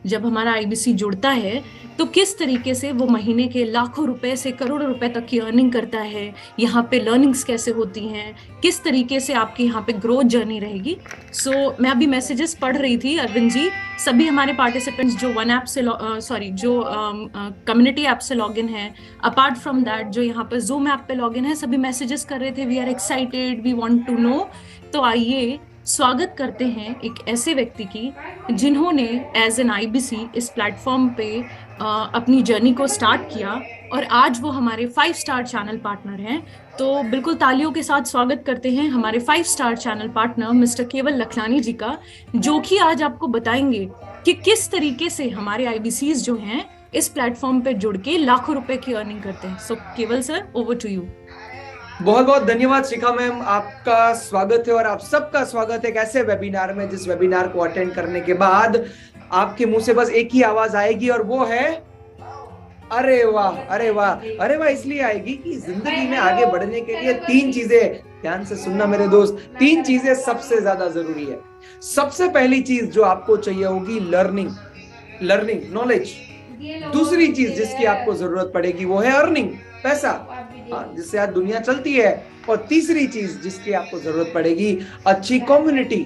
जब हमारा आईबीसी जुड़ता है तो किस तरीके से वो महीने के लाखों रुपए से करोड़ों रुपए तक की अर्निंग करता है, यहाँ पे लर्निंग्स कैसे होती हैं, किस तरीके से आपकी यहाँ पे ग्रोथ जर्नी रहेगी। मैं अभी मैसेजेस पढ़ रही थी अरविंद जी। सभी हमारे पार्टिसिपेंट्स जो वन ऐप से जो कम्युनिटी ऐप से लॉगिन है, अपार्ट फ्रॉम दैट जो यहाँ पर जूम ऐप पे लॉगिन है, सभी मैसेजेस कर रहे थे, we are excited, we want to know. तो आइए स्वागत करते हैं एक ऐसे व्यक्ति की जिन्होंने एज एन आईबीसी इस प्लेटफॉर्म पे अपनी जर्नी को स्टार्ट किया और आज वो हमारे 5 स्टार चैनल पार्टनर हैं। तो बिल्कुल तालियों के साथ स्वागत करते हैं हमारे 5 स्टार चैनल पार्टनर मिस्टर केवल लखलानी जी का, जो कि आज आपको बताएंगे कि किस तरीके से हमारे आईबीसीज जो हैं इस प्लेटफॉर्म पे जुड़ के लाखों रुपए की अर्निंग करते हैं। सो केवल सर, ओवर टू यू। बहुत बहुत धन्यवाद शिखा मैम, आपका स्वागत है और आप सबका स्वागत है एक ऐसे वेबिनार में जिस वेबिनार को अटेंड करने के बाद आपके मुंह से बस एक ही आवाज आएगी और वो है अरे वाह, अरे वाह, अरे वाह। इसलिए आएगी कि जिंदगी में आगे बढ़ने के लिए 3 चीजें, ध्यान से सुनना मेरे दोस्त, 3 चीजें सबसे ज्यादा जरूरी है। सबसे पहली चीज जो आपको चाहिए होगी लर्निंग नॉलेज। दूसरी चीज जिसकी आपको जरूरत पड़ेगी वो है अर्निंग, पैसा, जिससे आज दुनिया चलती है। और तीसरी चीज जिसकी आपको जरूरत पड़ेगी, अच्छी कम्युनिटी।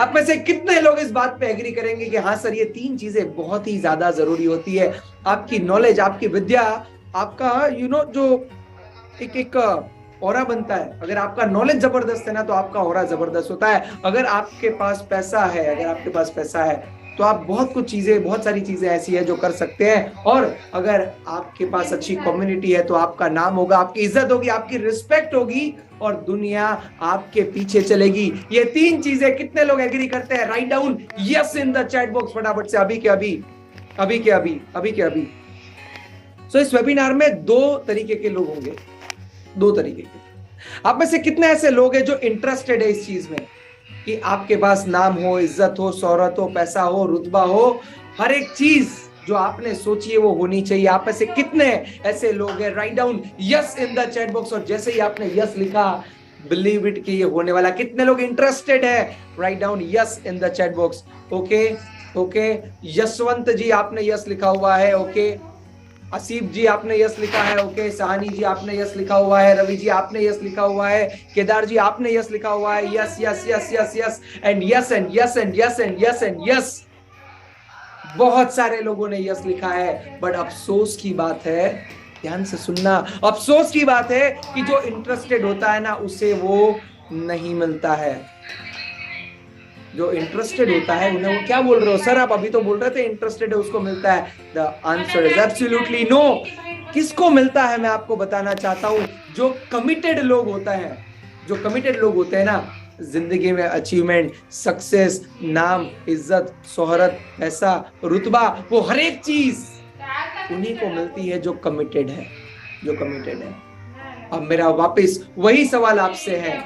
आप में से कितने लोग इस बात पे एग्री करेंगे कि हाँ सर, ये 3 चीजें बहुत ही ज्यादा जरूरी होती है। आपकी नॉलेज, आपकी विद्या, आपका जो एक ऑरा बनता है। अगर आपका नॉलेज जबरदस्त है ना तो आपका ऑरा जबरदस्त होता है। अगर आपके पास पैसा है तो आप बहुत सारी चीजें ऐसी है जो कर सकते हैं। और अगर आपके पास अच्छी कम्युनिटी है तो आपका नाम होगा, आपकी इज्जत होगी, आपकी रिस्पेक्ट होगी और दुनिया आपके पीछे चलेगी। ये 3 चीजें कितने लोग एग्री करते हैं? Right down yes in the chat box फटाफट से, अभी के अभी। सो इस वेबिनार में 2 तरीके के लोग होंगे, 2 तरीके के। आप में से कितने ऐसे लोग हैं जो इंटरेस्टेड है इस चीज में कि आपके पास नाम हो, इज्जत हो, शोहरत हो, पैसा हो, रुतबा हो, हर एक चीज जो आपने सोची है वो होनी चाहिए। आप में से कितने ऐसे लोग हैं? Right down yes in the chat box. और जैसे ही आपने यस लिखा, बिलीव इट कि ये होने वाला। कितने लोग इंटरेस्टेड है? Right down yes in the chat box. Okay, Yashwant ji आपने यस लिखा हुआ है। ओके, असीफ जी आपने यस लिखा है। ओके, सहानी जी आपने यस लिखा हुआ है। रवि जी आपने यस लिखा हुआ है। केदार जी आपने यस लिखा हुआ है। Yes yes yes yes yes and yes and yes and yes and yes and yes. बहुत सारे लोगों ने यस लिखा है। बट अफसोस की बात है, ध्यान से सुनना, अफसोस की बात है कि जो इंटरेस्टेड होता है ना उसे वो नहीं मिलता है। जो इंटरेस्टेड होता है उन्हें, वो क्या बोल रहे हो सर आप? अभी तो बोल रहे थे इंटरेस्टेड है उसको मिलता है। The answer is absolutely no. किसको मिलता है मैं आपको बताना चाहता हूं। जो कमिटेड लोग होते हैं ना जिंदगी में, अचीवमेंट, सक्सेस, नाम, इज्जत, शोहरत, पैसा, रुतबा, वो हर एक चीज उन्हीं को मिलती है जो कमिटेड है। अब मेरा वापस वही सवाल आपसे है,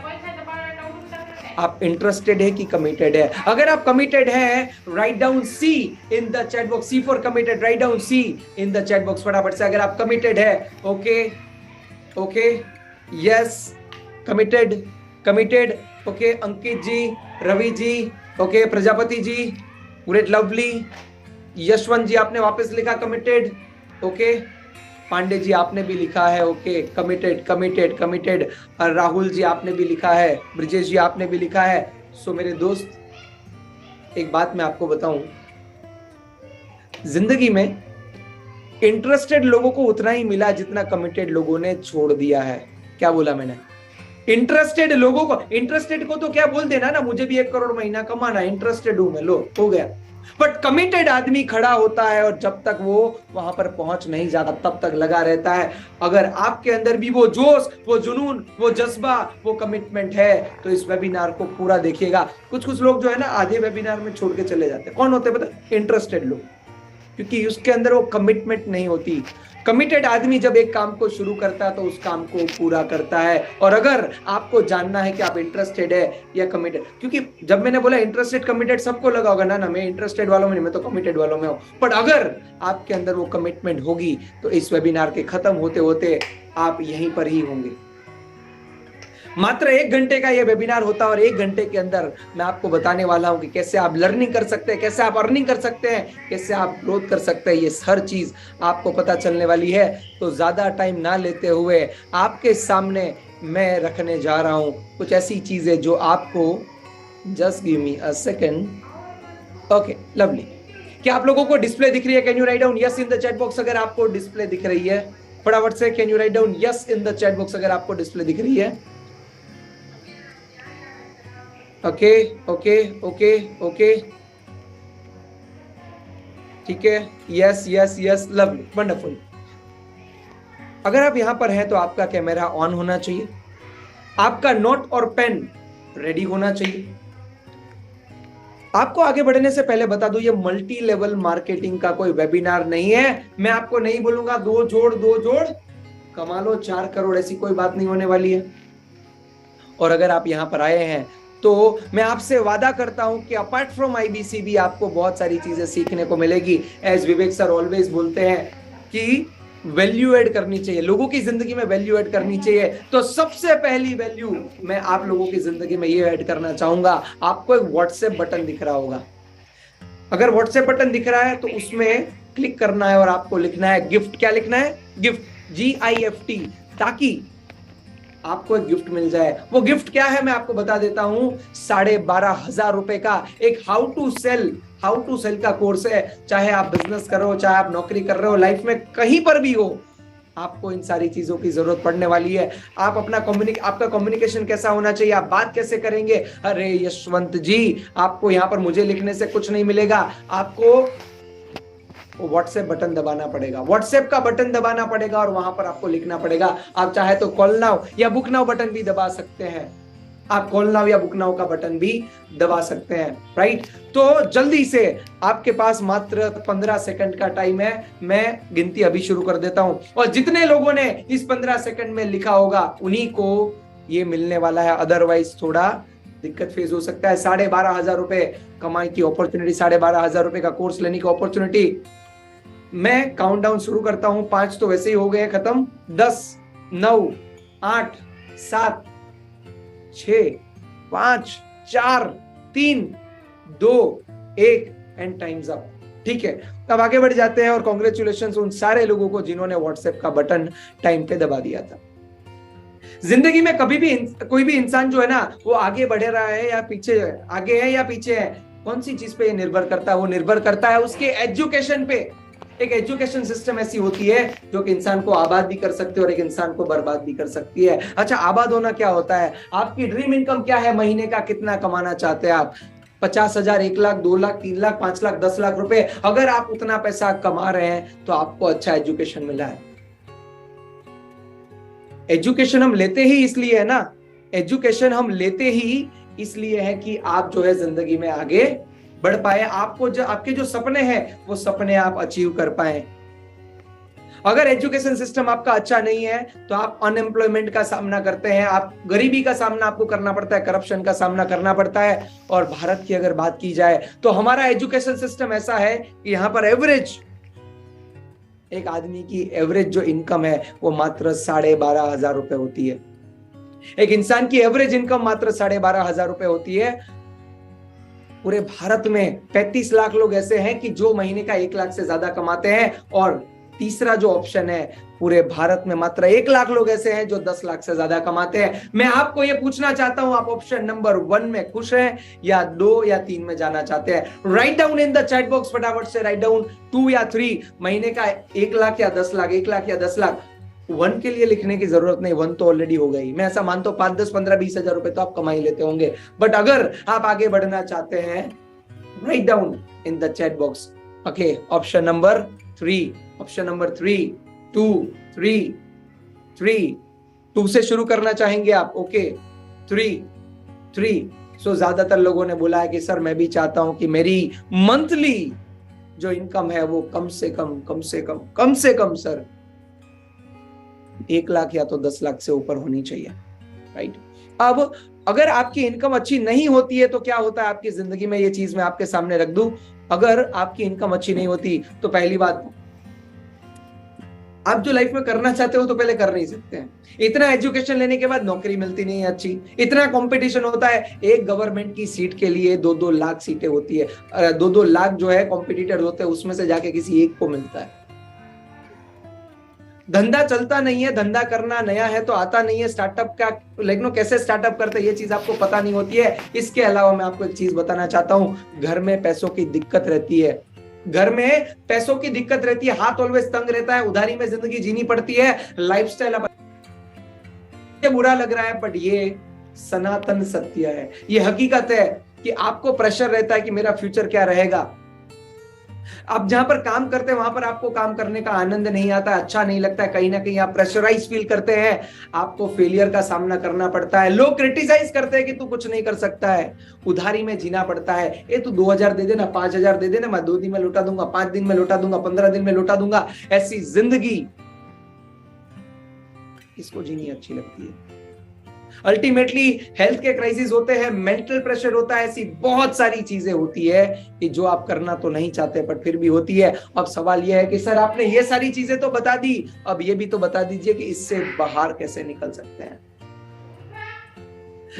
आप इंटरेस्टेड है कि कमिटेड है? अगर आप कमिटेड है, right down C in the chat box. C for committed, write down C in the chat box फटाफट से, अगर आप कमिटेड है। Okay, yes, committed. Okay, Ankit ji, Ravi ji, okay, Prajapati ji, great, lovely. Yashwant ji आपने वापस लिखा कमिटेड। ओके, पांडे जी आपने भी लिखा है। Okay, committed. और राहुल जी आपने भी लिखा है। ब्रिजेश जी आपने भी लिखा है। सो मेरे दोस्त, एक बात मैं आपको बताऊं, जिंदगी में इंटरेस्टेड लोगों को उतना ही मिला जितना कमिटेड लोगों ने छोड़ दिया है। क्या बोला मैंने? इंटरेस्टेड को तो क्या बोल देना ना, मुझे भी 1 करोड़ महीना कमाना, इंटरेस्टेड हूं मैं, लो हो गया। बट कमिटेड आदमी खड़ा होता है और जब तक वो वहां पर पहुंच नहीं जाता तब तक लगा रहता है। अगर आपके अंदर भी वो जोश, वो जुनून, वो जज्बा, वो कमिटमेंट है तो इस वेबिनार को पूरा देखिएगा। कुछ लोग जो है ना आधे वेबिनार में छोड़ के चले जाते हैं। कौन होते हैं पता? इंटरेस्टेड लोग, क्योंकि उसके अंदर वो कमिटमेंट नहीं होती। कमिटेड आदमी जब एक काम को शुरू करता है तो उस काम को पूरा करता है। और अगर आपको जानना है कि आप इंटरेस्टेड है या कमिटेड, क्योंकि जब मैंने बोला इंटरेस्टेड कमिटेड सबको लगा होगा ना मैं इंटरेस्टेड वालों में नहीं, मैं तो कमिटेड वालों में हूं। बट अगर आपके अंदर वो कमिटमेंट होगी तो इस वेबिनार के खत्म होते होते आप यहीं पर ही होंगे। मात्र 1 घंटे का ये वेबिनार होता है और 1 घंटे के अंदर मैं आपको बताने वाला हूं कि कैसे आप लर्निंग कर सकते हैं, कैसे आप अर्निंग कर सकते हैं, कैसे आप ग्रोथ कर सकते हैं। ये हर चीज आपको पता चलने वाली है। तो ज्यादा टाइम ना लेते हुए आपके सामने मैं रखने जा रहा हूं कुछ ऐसी चीजें जो आपको, just give me a second. Okay, lovely. क्या आप लोगों को डिस्प्ले दिख रही है? Can you write down yes in the chat box अगर आपको डिस्प्ले दिख रही है? फटाफट से can you write down yes in the chat box अगर आपको डिस्प्ले दिख रही है? ओके ओके ओके ओके, ठीक है, yes yes yes, lovely, wonderful. अगर आप यहां पर हैं तो आपका कैमरा ऑन होना चाहिए, आपका नोट और पेन रेडी होना चाहिए। आपको आगे बढ़ने से पहले बता दूं, ये मल्टी लेवल मार्केटिंग का कोई वेबिनार नहीं है। मैं आपको नहीं बोलूंगा 2 जोड़ कमा लो 4 करोड़, ऐसी कोई बात नहीं होने वाली है। और अगर आप यहां पर आए हैं तो मैं आपसे वादा करता हूं कि अपार्ट फ्रॉम आईबीसी भी आपको बहुत सारी चीजें सीखने को मिलेगी। एज विवेक सर ऑलवेज बोलते हैं कि वैल्यू ऐड करनी चाहिए, लोगों की जिंदगी में वैल्यू ऐड करनी चाहिए। तो सबसे पहली वैल्यू मैं आप लोगों की जिंदगी में ये ऐड करना चाहूंगा। आपको एक व्हाट्सएप बटन दिख रहा होगा, अगर व्हाट्सएप बटन दिख रहा है तो उसमें क्लिक करना है और आपको लिखना है गिफ्ट। क्या लिखना है? गिफ्ट, GIFT, ताकि आपको एक गिफ्ट मिल जाए। वो गिफ्ट क्या है मैं आपको बता देता हूं। 12,500 रुपए का एक हाउ टू सेल का कोर्स है। चाहे आप बिजनेस कर रहे हो, चाहे आप नौकरी कर रहे हो, लाइफ में कहीं पर भी हो, आपको इन सारी चीजों की जरूरत पड़ने वाली है। आप आपका कम्युनिकेशन कैसा होना चाहिए, आप बात कैसे करेंगे। अरे यशवंत जी, आपको यहाँ पर मुझे लिखने से कुछ नहीं मिलेगा, आपको व्हाट्सएप बटन दबाना पड़ेगा, व्हाट्सएप का बटन दबाना पड़ेगा और वहां पर आपको लिखना पड़ेगा। आप चाहे तो कॉल नाउ या बुक नाउ बटन भी दबा सकते हैं, आप कॉल नाउ या बुक नाउ का बटन भी दबा सकते हैं, राइट। तो जल्दी से, आपके पास मात्र 15 सेकंड का टाइम है। मैं गिनती अभी शुरू कर देता हूं और जितने लोगों ने इस 15 सेकंड में लिखा होगा उन्हीं को ये मिलने वाला है, अदरवाइज थोड़ा दिक्कत फेस हो सकता है। 12,500 रुपए कमाई की अपॉर्चुनिटी, 12,500 रुपए का कोर्स लेने की अपॉर्चुनिटी। मैं काउंटडाउन शुरू करता हूं, 5 तो वैसे ही हो गए खत्म, 10, 9, 8, 7, 6, 5, 4, 3, 2, 1 एंड टाइम्स अप। ठीक है, अब आगे बढ़ जाते हैं और कांग्रेचुलेशंस उन सारे लोगों को जिन्होंने व्हाट्सएप का बटन टाइम पे दबा दिया था। जिंदगी में कभी भी कोई भी इंसान जो है ना, वो आगे बढ़ रहा है या पीछे, आगे है या पीछे है, कौन सी चीज पे निर्भर करता है? वो निर्भर करता है उसके एजुकेशन पे। एक एजुकेशन सिस्टम ऐसी होती है जो कि इंसान को आबाद भी कर सकती है और एक इंसान को बर्बाद भी कर सकती है। अच्छा, आबाद होना क्या होता है? आपकी ड्रीम इनकम क्या है? महीने का कितना कमाना चाहते हैं आप? 50,000, 1 लाख, 2 लाख, 3 लाख, 5 लाख, 10 लाख रुपए। अगर आप उतना पैसा कमा रहे हैं तो आपको अच्छा एजुकेशन मिला है। एजुकेशन हम लेते ही इसलिए है ना, एजुकेशन हम लेते ही इसलिए है कि आप जो है जिंदगी में आगे बढ़ पाए, आपको जो आपके जो सपने हैं वो सपने आप अचीव कर पाए। अगर एजुकेशन सिस्टम आपका अच्छा नहीं है तो आप अनएम्प्लॉयमेंट का सामना करते हैं, आप गरीबी का सामना आपको करना पड़ता है, करप्शन का सामना करना पड़ता है। और भारत की अगर बात की जाए तो हमारा एजुकेशन सिस्टम ऐसा है कि यहाँ पर एवरेज, एक आदमी की एवरेज जो इनकम है वो मात्र 12,500 रुपए होती है। एक इंसान की एवरेज इनकम मात्र 12,500 रुपए होती है। पूरे भारत में 35 लाख लोग ऐसे हैं कि जो महीने का 1 लाख से ज्यादा कमाते हैं। और तीसरा जो ऑप्शन है, पूरे भारत में मात्र 1 लाख लोग ऐसे हैं जो 10 लाख से ज्यादा कमाते हैं। मैं आपको ये पूछना चाहता हूं, आप ऑप्शन नंबर 1 में खुश हैं या 2 या 3 में जाना चाहते हैं? Write down in the chat box, फटाफट से राइट डाउन 2 या 3। महीने का 1 लाख या 10 लाख, 1 लाख या 10 लाख। 1 के लिए लिखने की जरूरत नहीं, 1 तो ऑलरेडी हो गई। मैं ऐसा मानता हूं 5, 10, 15, 20 हजार रुपए तो आप कमा ही लेते होंगे। बट अगर आप आगे बढ़ना चाहते हैं, write down in the chat box. Okay, option number 3, option number 3, 2, 3, 3, 2 से शुरू करना चाहेंगे आप? ओके, 3। सो ज्यादातर लोगों ने बोला है कि सर मैं भी चाहता हूं कि मेरी मंथली जो इनकम है वो कम से कम सर 1 लाख या तो 10 लाख से ऊपर होनी चाहिए, राइट। अब अगर आपकी इनकम अच्छी नहीं होती है तो क्या होता है आपकी जिंदगी में, ये चीज मैं आपके सामने रख दूं। अगर आपकी इनकम अच्छी नहीं होती तो पहली बात, आप जो लाइफ में करना चाहते हो तो पहले कर नहीं सकते हैं। इतना एजुकेशन लेने के बाद नौकरी मिलती नहीं है अच्छी, इतना कंपटीशन होता है, एक गवर्नमेंट की सीट के लिए 2-2 लाख सीटें होती है, 2-2 लाख जो है कॉम्पिटिटर होते हैं, उसमें से जाके किसी एक को मिलता है। धंधा चलता नहीं है, धंधा करना नया है तो आता नहीं है, स्टार्टअप का लेकिन कैसे स्टार्टअप करते हैं ये चीज आपको पता नहीं होती है। इसके अलावा मैं आपको एक चीज बताना चाहता हूं, घर में पैसों की दिक्कत रहती है, घर में पैसों की दिक्कत रहती है, हाथ ऑलवेज तंग रहता है, उधारी में जिंदगी जीनी पड़ती है, लाइफस्टाइल बुरा लग रहा है, बट ये सनातन सत्य है, ये हकीकत है कि आपको प्रेशर रहता है कि मेरा फ्यूचर क्या रहेगा। आप जहां पर काम करते हैं वहां पर आपको काम करने का आनंद नहीं आता, अच्छा नहीं लगता है, कहीं ना कहीं आप प्रेशराइज फील करते हैं, आपको फेलियर का सामना करना पड़ता है, लोग क्रिटिसाइज करते हैं कि तू कुछ नहीं कर सकता है, उधारी में जीना पड़ता है, ये तू 2000 दे देना, 5000 दे देना, मैं 2 दिन में लौटा दूंगा, 5 दिन में लौटा दूंगा, 15 दिन में लौटा दूंगा, ऐसी जिंदगी इसको जीनी अच्छी लगती है। अल्टीमेटली हेल्थ के क्राइसिस होते हैं, मेंटल प्रेशर होता है, ऐसी बहुत सारी चीजें होती है कि जो आप करना तो नहीं चाहते पर फिर भी होती है। अब सवाल यह है कि सर आपने ये सारी चीजें तो बता दी, अब ये भी तो बता दीजिए कि इससे बाहर कैसे निकल सकते हैं।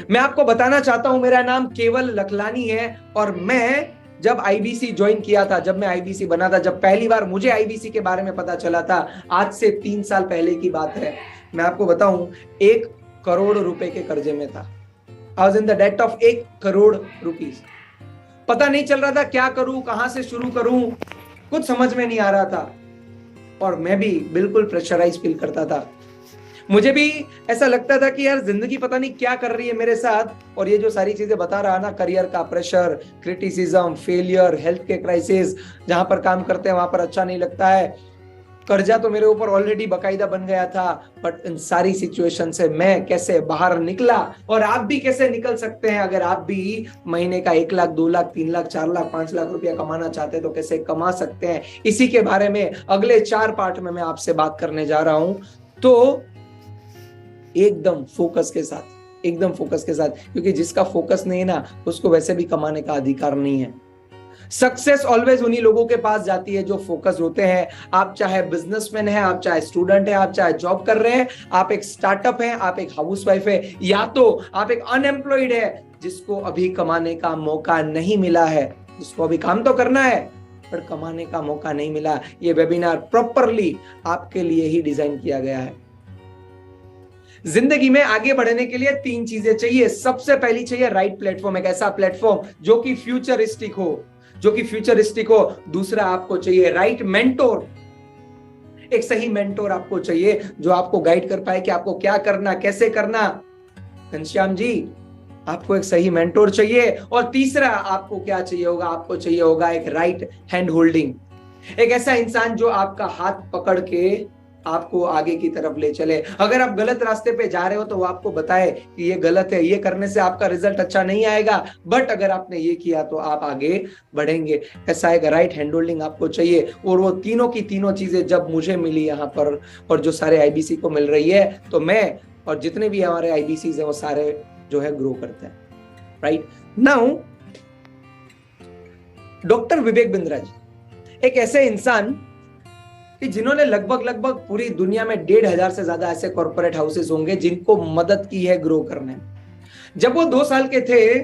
मैं आपको बताना चाहता हूं, मेरा नाम केवल लखलानी है और मैं जब आईबीसी ज्वाइन किया था, जब मैं आईबीसी बना था, जब पहली बार मुझे आईबीसी के बारे में पता चला था, आज से 3 साल पहले की बात है। मैं आपको बताऊं, 1 करोड़ रुपए के कर्जे में था। I was in the debt of 1 crore rupees. पता नहीं चल रहा था क्या करूं, कहां से शुरू करूं, कुछ समझ में नहीं आ रहा था और मैं भी बिल्कुल प्रेशराइज फील करता था। मुझे भी ऐसा लगता था कि यार जिंदगी पता नहीं क्या कर रही है मेरे साथ। और ये जो सारी चीजें बता रहा ना, करियर का प्रेशर, क्रिटिसिज्म, फेलियर, हेल्थ के क्राइसिस, जहां पर काम करते हैं वहां पर अच्छा नहीं लगता है, कर्जा तो मेरे ऊपर ऑलरेडी बकायदा बन गया था, बट इन सारी सिचुएशन से मैं कैसे बाहर निकला और आप भी कैसे निकल सकते हैं। अगर आप भी महीने का 1 लाख, 2 लाख, 3 लाख, 4 लाख, 5 लाख रुपया कमाना चाहते हैं तो कैसे कमा सकते हैं, इसी के बारे में अगले 4 पार्ट में मैं आपसे बात करने जा रहा हूं। तो एकदम फोकस के साथ, एकदम फोकस के साथ, क्योंकि जिसका फोकस नहीं है ना उसको वैसे भी कमाने का अधिकार नहीं है। सक्सेस ऑलवेज उन्हीं लोगों के पास जाती है जो फोकस होते हैं। आप चाहे बिजनेसमैन है, आप चाहे स्टूडेंट है, आप चाहे जॉब कर रहे हैं, आप एक स्टार्टअप है, आप एक हाउसवाइफ है, या तो आप एक अनएम्प्लॉयड है जिसको अभी कमाने का मौका नहीं मिला है, जिसको अभी काम तो करना है पर कमाने का मौका नहीं मिला। ये वेबिनार प्रॉपरली आपके लिए ही डिजाइन किया गया है। जिंदगी में आगे बढ़ने के लिए 3 चीजें चाहिए। सबसे पहली चाहिए राइट प्लेटफॉर्म, एक ऐसा प्लेटफॉर्म जो कि फ्यूचरिस्टिक हो, जो कि फ्यूचरिस्टिक हो। दूसरा आपको चाहिए राइट मेंटोर, एक सही मेंटोर आपको चाहिए जो आपको गाइड कर पाए कि आपको क्या करना, कैसे करना। घनश्याम जी, आपको एक सही मेंटोर चाहिए। और तीसरा आपको क्या चाहिए होगा, आपको चाहिए होगा एक राइट हैंड होल्डिंग, एक ऐसा इंसान जो आपका हाथ पकड़ के आपको आगे की तरफ ले चले। अगर आप गलत रास्ते पे जा रहे हो तो वो आपको बताए कि ये गलत है, ये करने से आपका रिजल्ट अच्छा नहीं आएगा, बट अगर आपने ये किया तो आप आगे बढ़ेंगे। ऐसा एक राइट हैंड होल्डिंग आपको चाहिए। और वो तीनों की तीनों चीजें जब मुझे मिली यहाँ पर और जो सारे आईबीसी को मिल रही है, तो मैं और जितने भी हमारे आईबीसी है वो सारे जो है ग्रो करते हैं। Right now doctor Vivek Bindra जी एक ऐसे इंसान कि जिन्होंने लगभग पूरी दुनिया में 1,500 से ज्यादा ऐसे कॉर्पोरेट हाउसेस होंगे जिनको मदद की है ग्रो करने में। जब वो 2 साल के थे,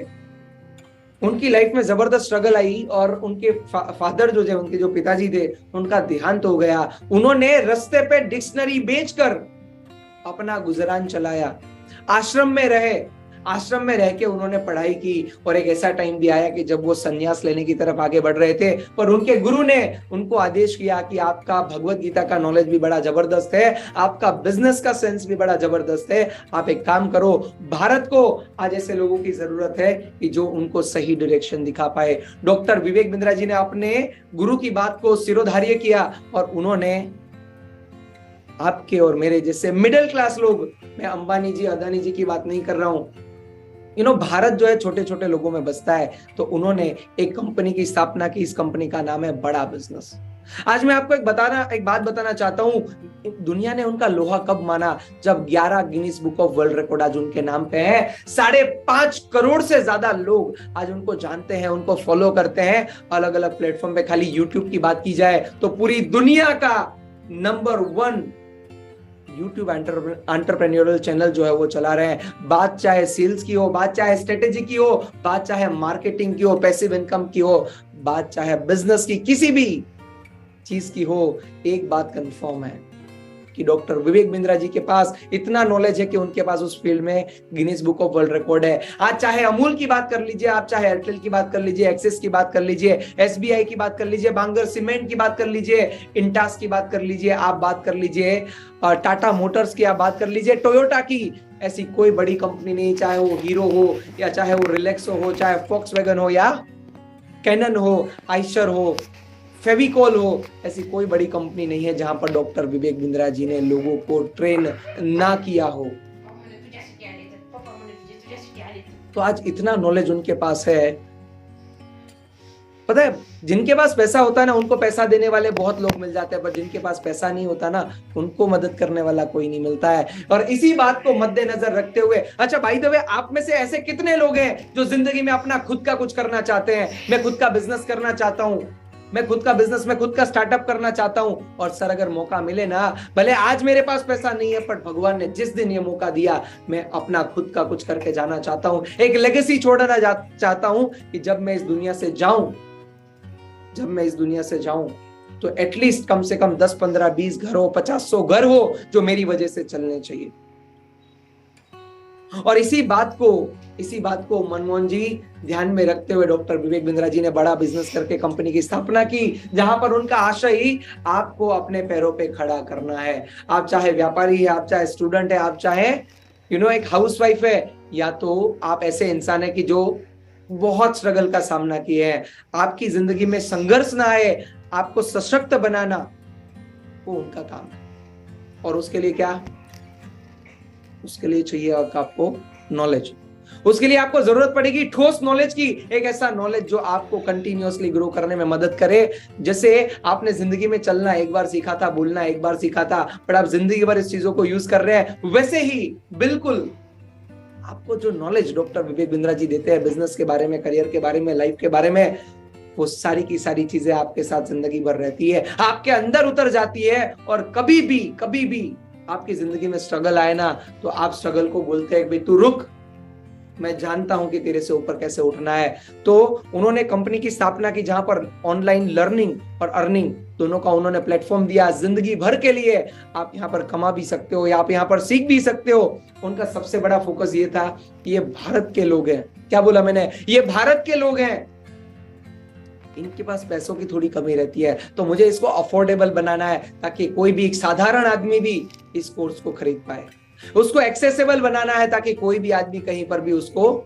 उनकी लाइफ में जबरदस्त स्ट्रगल आई और उनके फादर जो थे, उनके जो पिताजी थे, उनका देहांत हो गया। उन्होंने रास्ते पे डिक्शनरी बेचकर अपना गुजरान चलाया। आश्रम में रहे, आश्रम में रह के उन्होंने पढ़ाई की। और एक ऐसा टाइम भी आया कि जब वो संन्यास लेने की तरफ आगे बढ़ रहे थे, पर उनके गुरु ने उनको आदेश किया कि आपका भगवत गीता का नॉलेज भी बड़ा जबरदस्त है, आपका बिजनेस का सेंस भी बड़ा जबरदस्त है, आप एक काम करो, भारत को आज ऐसे लोगों की जरूरत है कि जो उनको सही डायरेक्शन दिखा पाए। डॉक्टर विवेक बिंद्रा जी ने अपने गुरु की बात को सिरोधार्य किया और उन्होंने आपके और मेरे जैसे मिडिल क्लास लोग, मैं अंबानी जी, अदानी जी की बात नहीं कर रहा हूं, भारत जो है छोटे छोटे लोगों में बसता है, तो उन्होंने एक कंपनी की स्थापना की। इस कंपनी का नाम है बड़ा बिजनेस। आज मैं आपको एक बात बताना चाहता हूं, दुनिया ने उनका लोहा कब माना, जब 11 Guinness book of world record आज उनके नाम पे है। 5.5 करोड़ से ज्यादा लोग आज उनको जानते हैं, उनको फॉलो करते हैं। अलग अलग प्लेटफॉर्म पे, खाली यूट्यूब की बात की जाए तो पूरी दुनिया का नंबर 1 यूट्यूब एंटरप्रेन्योरल चैनल जो है वो चला रहे हैं। बात चाहे सेल्स की हो, बात चाहे स्ट्रेटेजी की हो, बात चाहे मार्केटिंग की हो, पैसिव इनकम की हो, बात चाहे बिजनेस की, किसी भी चीज की हो, एक बात कंफर्म है कि डॉक्टर विवेक बिंद्रा जी के पास इतना नॉलेज है कि उनके पास उस फील्ड में Guinness book of world record है। आज चाहे अमूल की बात कर लीजिए, आप चाहे एयरटेल की बात कर लीजिए, एक्सिस की बात कर लीजिए, एसबीआई की बात कर लीजिए, बांगर सीमेंट की बात कर लीजिए, इंटास की बात कर लीजिए, आप बात कर लीजिए टाटा मोटर्स की, आप बात कर लीजिए टोयोटा की, ऐसी कोई बड़ी कंपनी नहीं, चाहे वो हीरो हो या चाहे वो रिलैक्सो हो, चाहे फॉक्सवैगन हो या कैनन हो, आइशर हो, फेविकॉल हो, ऐसी कोई बड़ी कंपनी नहीं है जहां पर डॉक्टर विवेक बिंद्रा जी ने लोगों को ट्रेन ना किया हो। तो आज इतना नॉलेज उनके पास है। पता है, जिनके पास पैसा होता है ना, उनको पैसा देने वाले बहुत लोग मिल जाते हैं, पर जिनके पास पैसा नहीं होता ना, उनको मदद करने वाला कोई नहीं मिलता है। और इसी बात को मद्देनजर रखते हुए, अच्छा बाय द वे, आप में से ऐसे कितने लोग हैं जो जिंदगी में अपना खुद का कुछ करना चाहते हैं? मैं खुद का बिजनेस करना चाहता हूं, मैं खुद का स्टार्टअप करना चाहता हूं, और सर अगर मौका मिले ना, भले आज मेरे पास पैसा नहीं है, पर भगवान ने जिस दिन ये मौका दिया, मैं अपना खुद का कुछ करके जाना चाहता हूं, एक लेगेसी छोड़ना चाहता हूं कि जब मैं इस दुनिया से जाऊं तो एटलीस्ट कम से कम 10, 15, 20 घर हो, 50-100 घर हो जो मेरी वजह से चलने चाहिए। और इसी बात को मनमोहन जी ध्यान में रखते हुए डॉक्टर विवेक बिंद्रा जी ने बड़ा बिजनेस करके कंपनी की स्थापना की, जहां पर उनका आशय ही आपको अपने पैरों पे खड़ा करना है। आप चाहे व्यापारी है, आप चाहे स्टूडेंट है, आप चाहे एक हाउसवाइफ है, या तो आप ऐसे इंसान है कि जो बहुत स्ट्रगल का सामना किए हैं, आपकी जिंदगी में संघर्ष ना आए, आपको सशक्त बनाना, वो उनका काम है। और उसके लिए क्या? उसके लिए चाहिए आपको नॉलेज। उसके लिए आपको जरूरत पड़ेगी ठोस नॉलेज की, एक ऐसा नॉलेज जो आपको कंटिन्यूअसली ग्रो करने में मदद करे। जैसे आपने जिंदगी में चलना एक बार सीखा था, बोलना एक बार सीखा था, पर आप जिंदगी भर इस चीजों को यूज कर रहे हैं, वैसे ही बिल्कुल आपको जो नॉलेज डॉक्टर विवेक बिंद्रा जी देते हैं बिजनेस के बारे में, करियर के बारे में, लाइफ के बारे में, वो सारी की सारी चीजें आपके साथ जिंदगी भर रहती है, आपके अंदर उतर जाती है। और कभी भी आपकी जिंदगी में स्ट्रगल आए ना, तो आप स्ट्रगल को बोलते हैं भाई तू रुक, मैं जानता हूं कि तेरे से ऊपर कैसे उठना है। तो उन्होंने कंपनी की स्थापना की जहां पर ऑनलाइन लर्निंग और अर्निंग दोनों का उन्होंने प्लेटफॉर्म दिया जिंदगी भर के लिए। आप यहां पर कमा भी सकते हो या आप यहां पर सीख भी सकते हो। उनका सबसे बड़ा फोकस ये था कि ये भारत के लोग हैं। क्या बोला मैंने? ये भारत के लोग हैं, इनके पास पैसों की थोड़ी कमी रहती है, तो मुझे इसको अफोर्डेबल बनाना है ताकि कोई भी एक साधारण आदमी भी इस कोर्स को खरीद पाए। उसको एक्सेसिबल बनाना है ताकि कोई भी आदमी कहीं पर भी उसको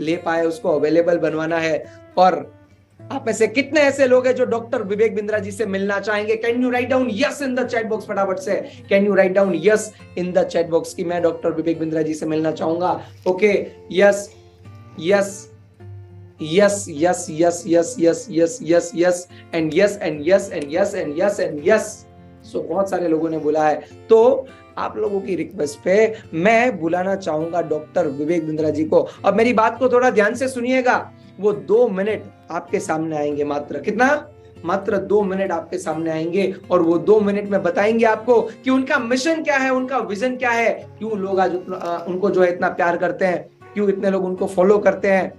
ले पाए, उसको अवेलेबल बनवाना है। और आप में से कितने ऐसे लोग हैं जो डॉक्टर विवेक बिंद्रा जी से मिलना चाहेंगे? Can you write down yes in the chat box? फटाफट से can you write down yes in the chat box कि मैं डॉक्टर विवेक बिंद्रा जी से मिलना चाहूंगा। Okay, yes yes yes yes yes yes yes yes yes yes and yes and yes and yes and yes and yes. So बहुत सारे लोगों ने बोला है, तो आप लोगों की रिक्वेस्ट पे मैं बुलाना चाहूंगा डॉक्टर विवेक बिंद्रा जी को। अब मेरी बात को थोड़ा ध्यान से सुनिएगा। वो 2 मिनट आपके सामने आएंगे, मात्र कितना? मात्र 2 मिनट आपके सामने आएंगे और वो 2 मिनट में बताएंगे आपको कि उनका मिशन क्या है, उनका विजन क्या है, क्यों लोग आज उनको जो है इतना प्यार करते हैं, क्यों इतने लोग उनको फॉलो करते हैं।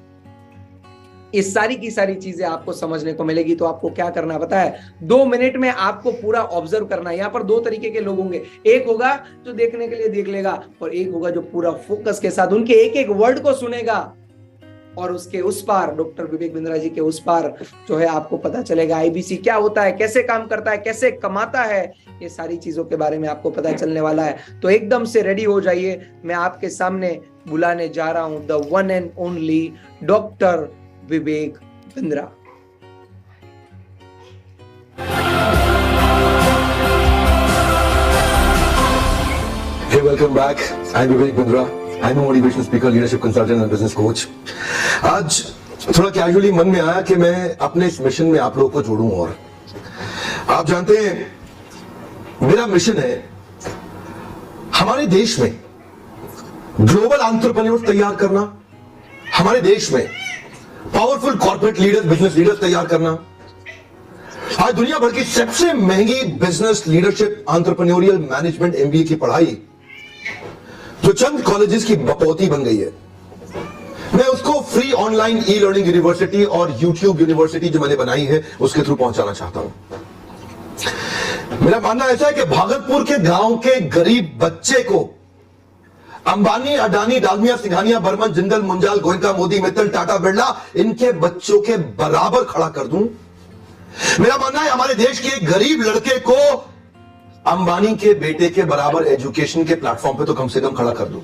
इस सारी की सारी चीजें आपको समझने को मिलेगी। तो आपको क्या करना पता है? 2 मिनट में आपको पूरा ऑब्जर्व करना है। यहाँ पर 2 तरीके के लोग होंगे, एक होगा जो देखने के लिए देख लेगा और एक होगा जो पूरा फोकस के साथ उनके एक एक वर्ड को सुनेगा। और उसके उस पार, डॉक्टर विवेक बिंद्रा जी के उस पार जो है आपको पता चलेगा आईबीसी क्या होता है, कैसे काम करता है, कैसे कमाता है, ये सारी चीजों के बारे में आपको पता चलने वाला है। तो एकदम से रेडी हो जाइए, मैं आपके सामने बुलाने जा रहा हूं the one and only doctor Vivek Bindra. Hey, welcome back. I'm Vivek Bindra. I'm a motivational speaker, leadership consultant and business coach. आज थोड़ा कैजुअली मन में आया कि मैं अपने इस मिशन में आप लोगों को जोड़ूं। और आप जानते हैं मेरा मिशन है हमारे देश में ग्लोबल एंटरप्रेन्योर्स तैयार करना, हमारे देश में powerful corporate leaders, business leaders तैयार करना, आज दुनिया भर की सबसे महंगी business leadership entrepreneurial management MBA की पढ़ाई जो चंद कॉलेजेस की बपौती बन गई है, मैं उसको free online e learning university और यूट्यूब यूनिवर्सिटी जो मैंने बनाई है उसके थ्रू पहुंचाना चाहता हूं। मेरा मानना ऐसा है कि भागलपुर के गांव के गरीब बच्चे को अंबानी, अडानी, डालमिया, सिंघानिया, बर्मन, जिंदल, मुंजाल, गोयनका, मोदी, मित्तल, टाटा, बिरला, इनके बच्चों के बराबर खड़ा कर दूं। मेरा मानना है हमारे देश के एक गरीब लड़के को अंबानी के बेटे के बराबर एजुकेशन के प्लेटफॉर्म पे तो कम से कम खड़ा कर दूं।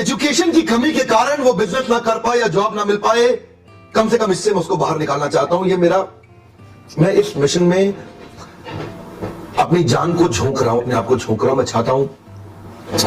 एजुकेशन की कमी के कारण वो बिजनेस ना कर पाए या जॉब ना मिल पाए, कम से कम इससे मैं उसको बाहर निकालना चाहता हूं। मैं इस मिशन में अपनी जान को झोंक रहा हूं, अपने आप को झोंक रहा हूं। मैं चाहता हूं,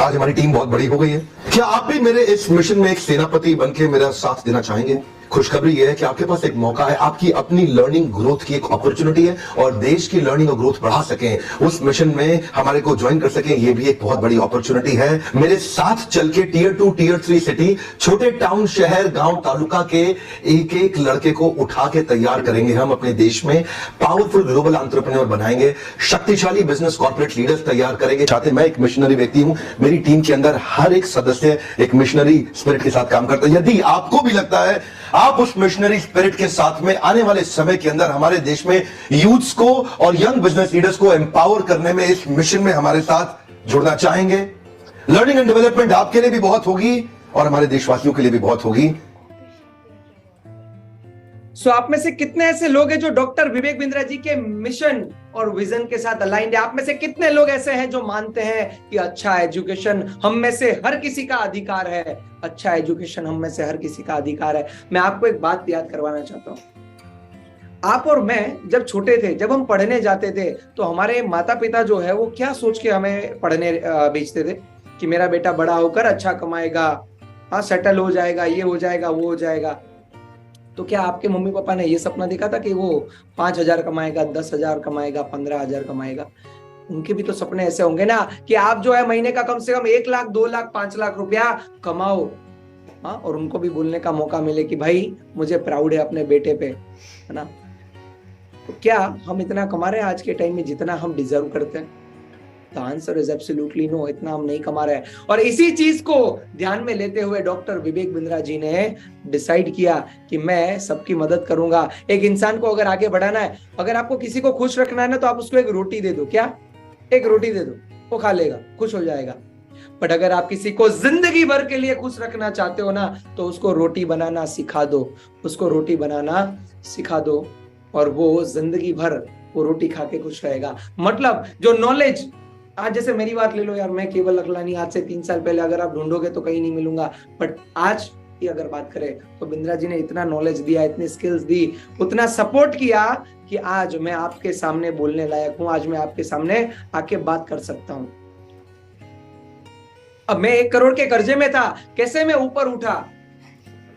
आज हमारी टीम बहुत बड़ी हो गई है, क्या आप भी मेरे इस मिशन में एक सेनापति बनके मेरा साथ देना चाहेंगे? खुशखबरी यह है कि आपके पास एक मौका है, आपकी अपनी लर्निंग ग्रोथ की एक अपॉर्चुनिटी है और देश की लर्निंग और ग्रोथ बढ़ा सकें, उस मिशन में हमारे को ज्वाइन कर सकें, यह भी एक बहुत बड़ी अपॉर्चुनिटी है। मेरे साथ चल के टियर 2, टियर 3 सिटी, छोटे टाउन, शहर, गांव, तालुका के एक एक लड़के को उठा के तैयार करेंगे हम अपने देश में, पावरफुल ग्लोबल एंटरप्रेन्योर बनाएंगे, शक्तिशाली बिजनेस कॉर्पोरेट लीडर्स तैयार करेंगे। चाहते मैं एक मिशनरी व्यक्ति हूं, मेरी टीम के अंदर हर एक सदस्य एक मिशनरी स्पिरिट के साथ काम करता है। यदि आपको भी लगता है आप उस मिशनरी स्पिरिट के साथ में आने वाले समय के अंदर हमारे देश में यूथ्स को और यंग बिजनेस लीडर्स को एम्पावर करने में, इस मिशन में हमारे साथ जुड़ना चाहेंगे, लर्निंग एंड डेवलपमेंट आपके लिए भी बहुत होगी और हमारे देशवासियों के लिए भी बहुत होगी। सो आप में से कितने ऐसे लोग हैं जो डॉक्टर विवेक बिंद्रा जी के मिशन और विजन के साथ अलाइंड है? आप में से कितने लोग ऐसे हैं जो मानते हैं कि अच्छा एजुकेशन हम में से हर किसी का अधिकार है? अच्छा एजुकेशन हम में से हर किसी का अधिकार है। मैं आपको एक बात याद करवाना चाहता हूं। आप और मैं जब छोटे थे, जब हम पढ़ने जाते थे, तो हमारे माता पिता जो है वो क्या सोच के हमें पढ़ने भेजते थे कि मेरा बेटा बड़ा होकर अच्छा कमाएगा, हाँ सेटल हो जाएगा, ये हो जाएगा, वो हो जाएगा। तो क्या आपके मम्मी पापा ने ये सपना देखा था कि वो 5,000 कमाएगा, 10,000 कमाएगा, 15,000 कमाएगा? उनके भी तो सपने ऐसे होंगे ना कि आप जो है महीने का कम से कम 1 लाख, 2 लाख, 5 लाख रुपया कमाओ, हाँ, और उनको भी बोलने का मौका मिले कि भाई मुझे प्राउड है अपने बेटे पे, है ना? तो क्या हम इतना कमा रहे हैं आज के टाइम में जितना हम डिजर्व करते हैं? The answer is absolutely no, इतना हम नहीं कमा रहे हैं। और इसी चीज को ध्यान में लेते हुए डॉक्टर विवेक बिंद्रा जी ने डिसाइड किया कि मैं सबकी मदद करूंगा। एक इंसान को अगर आगे बढ़ाना है, अगर आपको किसी को खुश रखना है ना, तो आप उसको एक रोटी दे दो। क्या? एक रोटी दे दो, वो खा लेगा, खुश हो जाएगा। बट अगर आप किसी को जिंदगी भर के लिए खुश रखना चाहते हो ना, तो उसको रोटी बनाना सिखा दो, उसको रोटी बनाना सिखा दो, और वो जिंदगी भर वो रोटी खा के खुश रहेगा। मतलब जो नॉलेज, आज जैसे मेरी बात ले लो यार, मैं केवल अकलानी आज से 3 साल पहले अगर आप ढूंढोगे तो कहीं नहीं मिलूंगा, बट आज की अगर बात करें तो बिंद्रा जी ने इतना नॉलेज दिया, इतनी स्किल्स दी, उतना सपोर्ट किया कि आज मैं आपके सामने बोलने लायक हूं, आज मैं आपके सामने आके बात कर सकता हूं। अब मैं 1 करोड़ के कर्जे में था, कैसे मैं ऊपर उठा?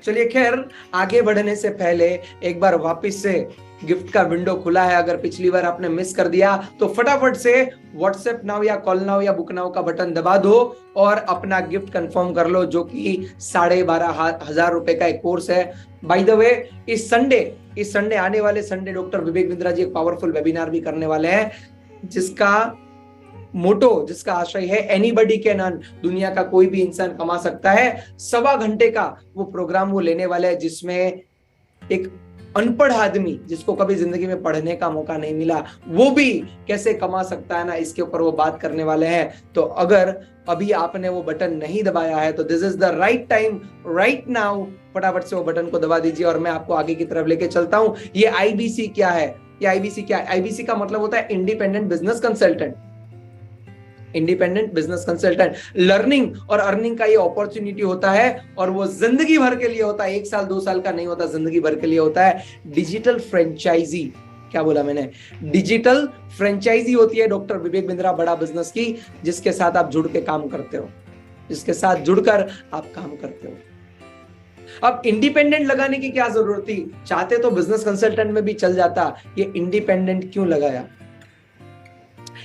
चलिए खैर, आगे बढ़ने से पहले एक बार वापस से गिफ्ट का विंडो खुला है। अगर पिछली बार आपने मिस कर दिया तो फटाफट से व्हाट्सएप नाउ या कॉल नाउ या बुक नाउ का बटन दबा दो और अपना गिफ्ट कंफर्म कर लो, जो कि 12,500 रुपए का एक कोर्स है। बाय द वे, इस संडे आने वाले संडे डॉक्टर विवेक बिंद्रा जी एक पावरफुल वेबिनार भी करने वाले हैं, जिसका मोटो, जिसका आशय है एनीबडी कैन अर्न, दुनिया का कोई भी इंसान कमा सकता है। 1.25 घंटे का वो प्रोग्राम वो लेने वाले हैं, जिसमें एक अनपढ़ आदमी जिसको कभी जिंदगी में पढ़ने का मौका नहीं मिला, वो भी कैसे कमा सकता है ना, इसके ऊपर वो बात करने वाले हैं। तो अगर अभी आपने वो बटन नहीं दबाया है तो this is the right time, right now, फटाफट से वो बटन को दबा दीजिए और मैं आपको आगे की तरफ लेके चलता हूं। ये आईबीसी क्या है? ये आईबीसी क्या है? आईबीसी का मतलब होता है independent business consultant. Independent business consultant, learning और अर्निंग का ये अपॉर्चुनिटी होता है, और वो जिंदगी भर के लिए होता है, 1 साल 2 साल का नहीं होता, जिंदगी भर के लिए होता है। डिजिटल फ्रेंचाइजी, क्या बोला मैंने? डिजिटल फ्रेंचाइजी होती है डॉक्टर विवेक बिंद्रा बड़ा बिजनेस की, जिसके साथ आप जुड़ के काम करते हो, जिसके साथ जुड़कर आप काम करते हो। अब इंडिपेंडेंट लगाने की क्या जरूरत थी? चाहते तो बिजनेस कंसल्टेंट में भी चल जाता। ये इंडिपेंडेंट क्यों लगाया?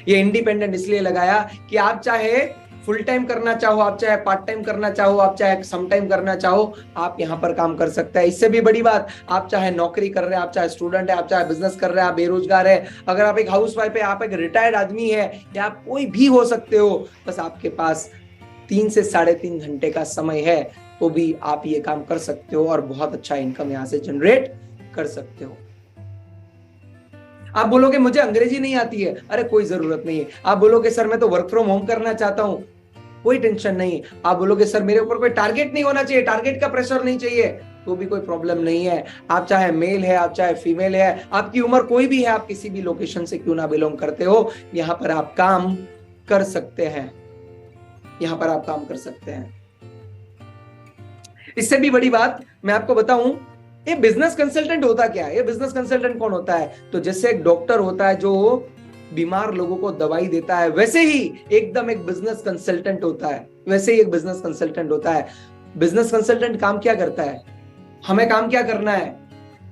ये इंडिपेंडेंट इसलिए लगाया कि आप चाहे फुल टाइम करना चाहो, आप चाहे पार्ट टाइम करना चाहो, आप चाहे सम टाइम करना चाहो, आप यहाँ पर काम कर सकते हैं। इससे भी बड़ी बात, आप चाहे नौकरी कर रहे हैं, आप चाहे स्टूडेंट है, आप चाहे बिजनेस कर रहे हैं, आप बेरोजगार है, अगर आप एक हाउस वाइफ है, आप एक रिटायर्ड आदमी है, या आप कोई भी हो सकते हो, बस आपके पास 3 से 3.5 घंटे का समय है, तो भी आप ये काम कर सकते हो और बहुत अच्छा इनकम यहाँ से जनरेट कर सकते हो। आप बोलोगे मुझे अंग्रेजी नहीं आती है, अरे कोई जरूरत नहीं है। आप बोलोगे सर मैं तो वर्क फ्रॉम होम करना चाहता हूं, कोई टेंशन नहीं। आप बोलोगे सर मेरे ऊपर कोई टारगेट नहीं होना चाहिए, टारगेट का प्रेशर नहीं चाहिए, तो भी कोई प्रॉब्लम नहीं है। आप चाहे मेल है, आप चाहे फीमेल है, आपकी उम्र कोई भी है, आप किसी भी लोकेशन से क्यों ना बिलोंग करते हो, यहाँ पर आप काम कर सकते हैं, यहाँ पर आप काम कर सकते हैं। इससे भी बड़ी बात मैं आपको बताऊं, ये बिजनेस कंसल्टेंट होता क्या है? ये बिजनेस कंसल्टेंट कौन होता है? तो जैसे एक डॉक्टर होता है जो बीमार लोगों को दवाई देता है, वैसे ही एकदम एक बिजनेस कंसल्टेंट होता है, वैसे ही एक बिजनेस कंसल्टेंट होता है। बिजनेस कंसल्टेंट काम क्या करता है? हमें काम क्या करना है?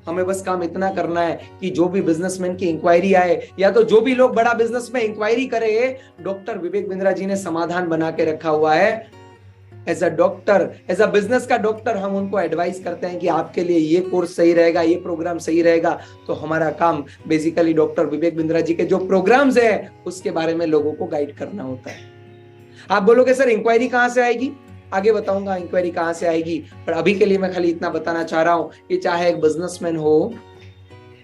हमें बस काम इतना करना है कि जो भी बिजनेसमैन की इंक्वायरी आए, या तो जो भी लोग बड़ा बिजनेस में इंक्वायरी करे, डॉक्टर विवेक बिंद्रा जी ने समाधान बना के रखा हुआ है। As a doctor, as a business का डॉक्टर, हम उनको एडवाइस करते हैं कि आपके लिए ये कोर्स सही रहेगा, ये प्रोग्राम सही रहेगा। तो हमारा काम बेसिकली डॉक्टर विवेक बिंद्रा जी के जो प्रोग्राम्स हैं उसके बारे में लोगों को गाइड करना होता है। आप बोलोगे सर इंक्वायरी कहां से आएगी? आगे बताऊंगा इंक्वायरी कहां से आएगी, पर अभी के लिए मैं खाली इतना बताना चाह रहा हूं कि चाहे एक बिजनेसमैन हो,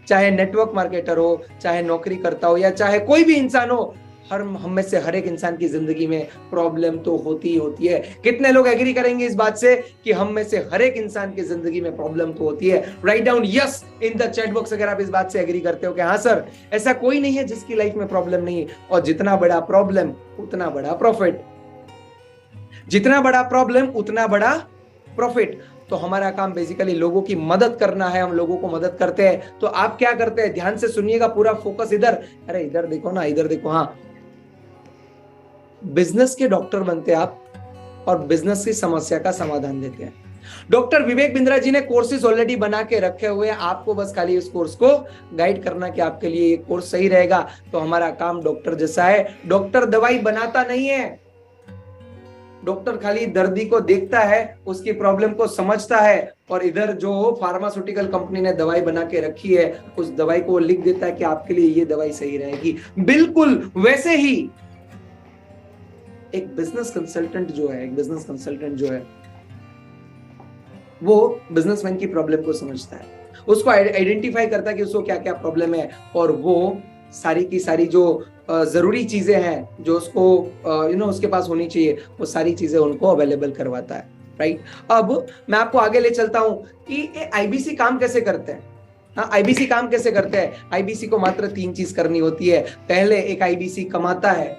चाहे नेटवर्क मार्केटर हो, चाहे नौकरी करता हो, या चाहे कोई भी इंसान हो, हम में से हर एक इंसान की जिंदगी में प्रॉब्लम तो होती ही होती है। कितने लोग एग्री करेंगे इस बात से कि हम में से हर एक इंसान की जिंदगी में प्रॉब्लम तो होती है? Right down yes in the chat box अगर आप इस बात से एग्री करते हो कि हाँ सर, ऐसा कोई नहीं है जिसकी लाइफ में प्रॉब्लम नहीं है। और जितना बड़ा प्रॉब्लम उतना बड़ा प्रॉफिट, जितना बड़ा प्रॉब्लम उतना बड़ा प्रॉफिट। तो हमारा काम बेसिकली लोगों की मदद करना है, हम लोगों को मदद करते हैं। तो आप क्या करते हैं, ध्यान से सुनिएगा, पूरा फोकस इधर, अरे इधर देखो ना, इधर देखो। हाँ, बिजनेस के डॉक्टर बनते हैं आप और बिजनेस की समस्या का समाधान देते हैं। डॉक्टर विवेक बिंद्रा जी ने कोर्सेज ऑलरेडी बना के रखे हुए हैं, आपको बस खाली इस कोर्स को गाइड करना कि आपके लिए ये कोर्स सही रहेगा। तो हमारा काम डॉक्टर जैसा है। डॉक्टर दवाई बनाता नहीं है, डॉक्टर खाली दर्दी को देखता है, उसकी प्रॉब्लम को समझता है, और इधर जो फार्मास्यूटिकल कंपनी ने दवाई बना के रखी है उस दवाई को लिख देता है कि आपके लिए ये दवाई सही रहेगी। बिल्कुल वैसे ही एक बिजनेस कंसल्टेंट जो है, एक बिजनेस कंसल्टेंट जो है वो बिजनेसमैन की प्रॉब्लम को समझता है, उसको आइडेंटिफाई करता है कि उसको क्या क्या प्रॉब्लम है, और वो सारी की सारी जो जरूरी चीजें हैं जो उसको उसके पास होनी चाहिए, वो सारी चीजें उनको अवेलेबल करवाता है। राइट, अब मैं आपको आगे ले चलता हूं कि आईबीसी काम कैसे करते हैं। हाँ, आईबीसी काम कैसे करते हैं? आईबीसी को मात्र 3 चीज करनी होती है। पहले एक आईबीसी कमाता है,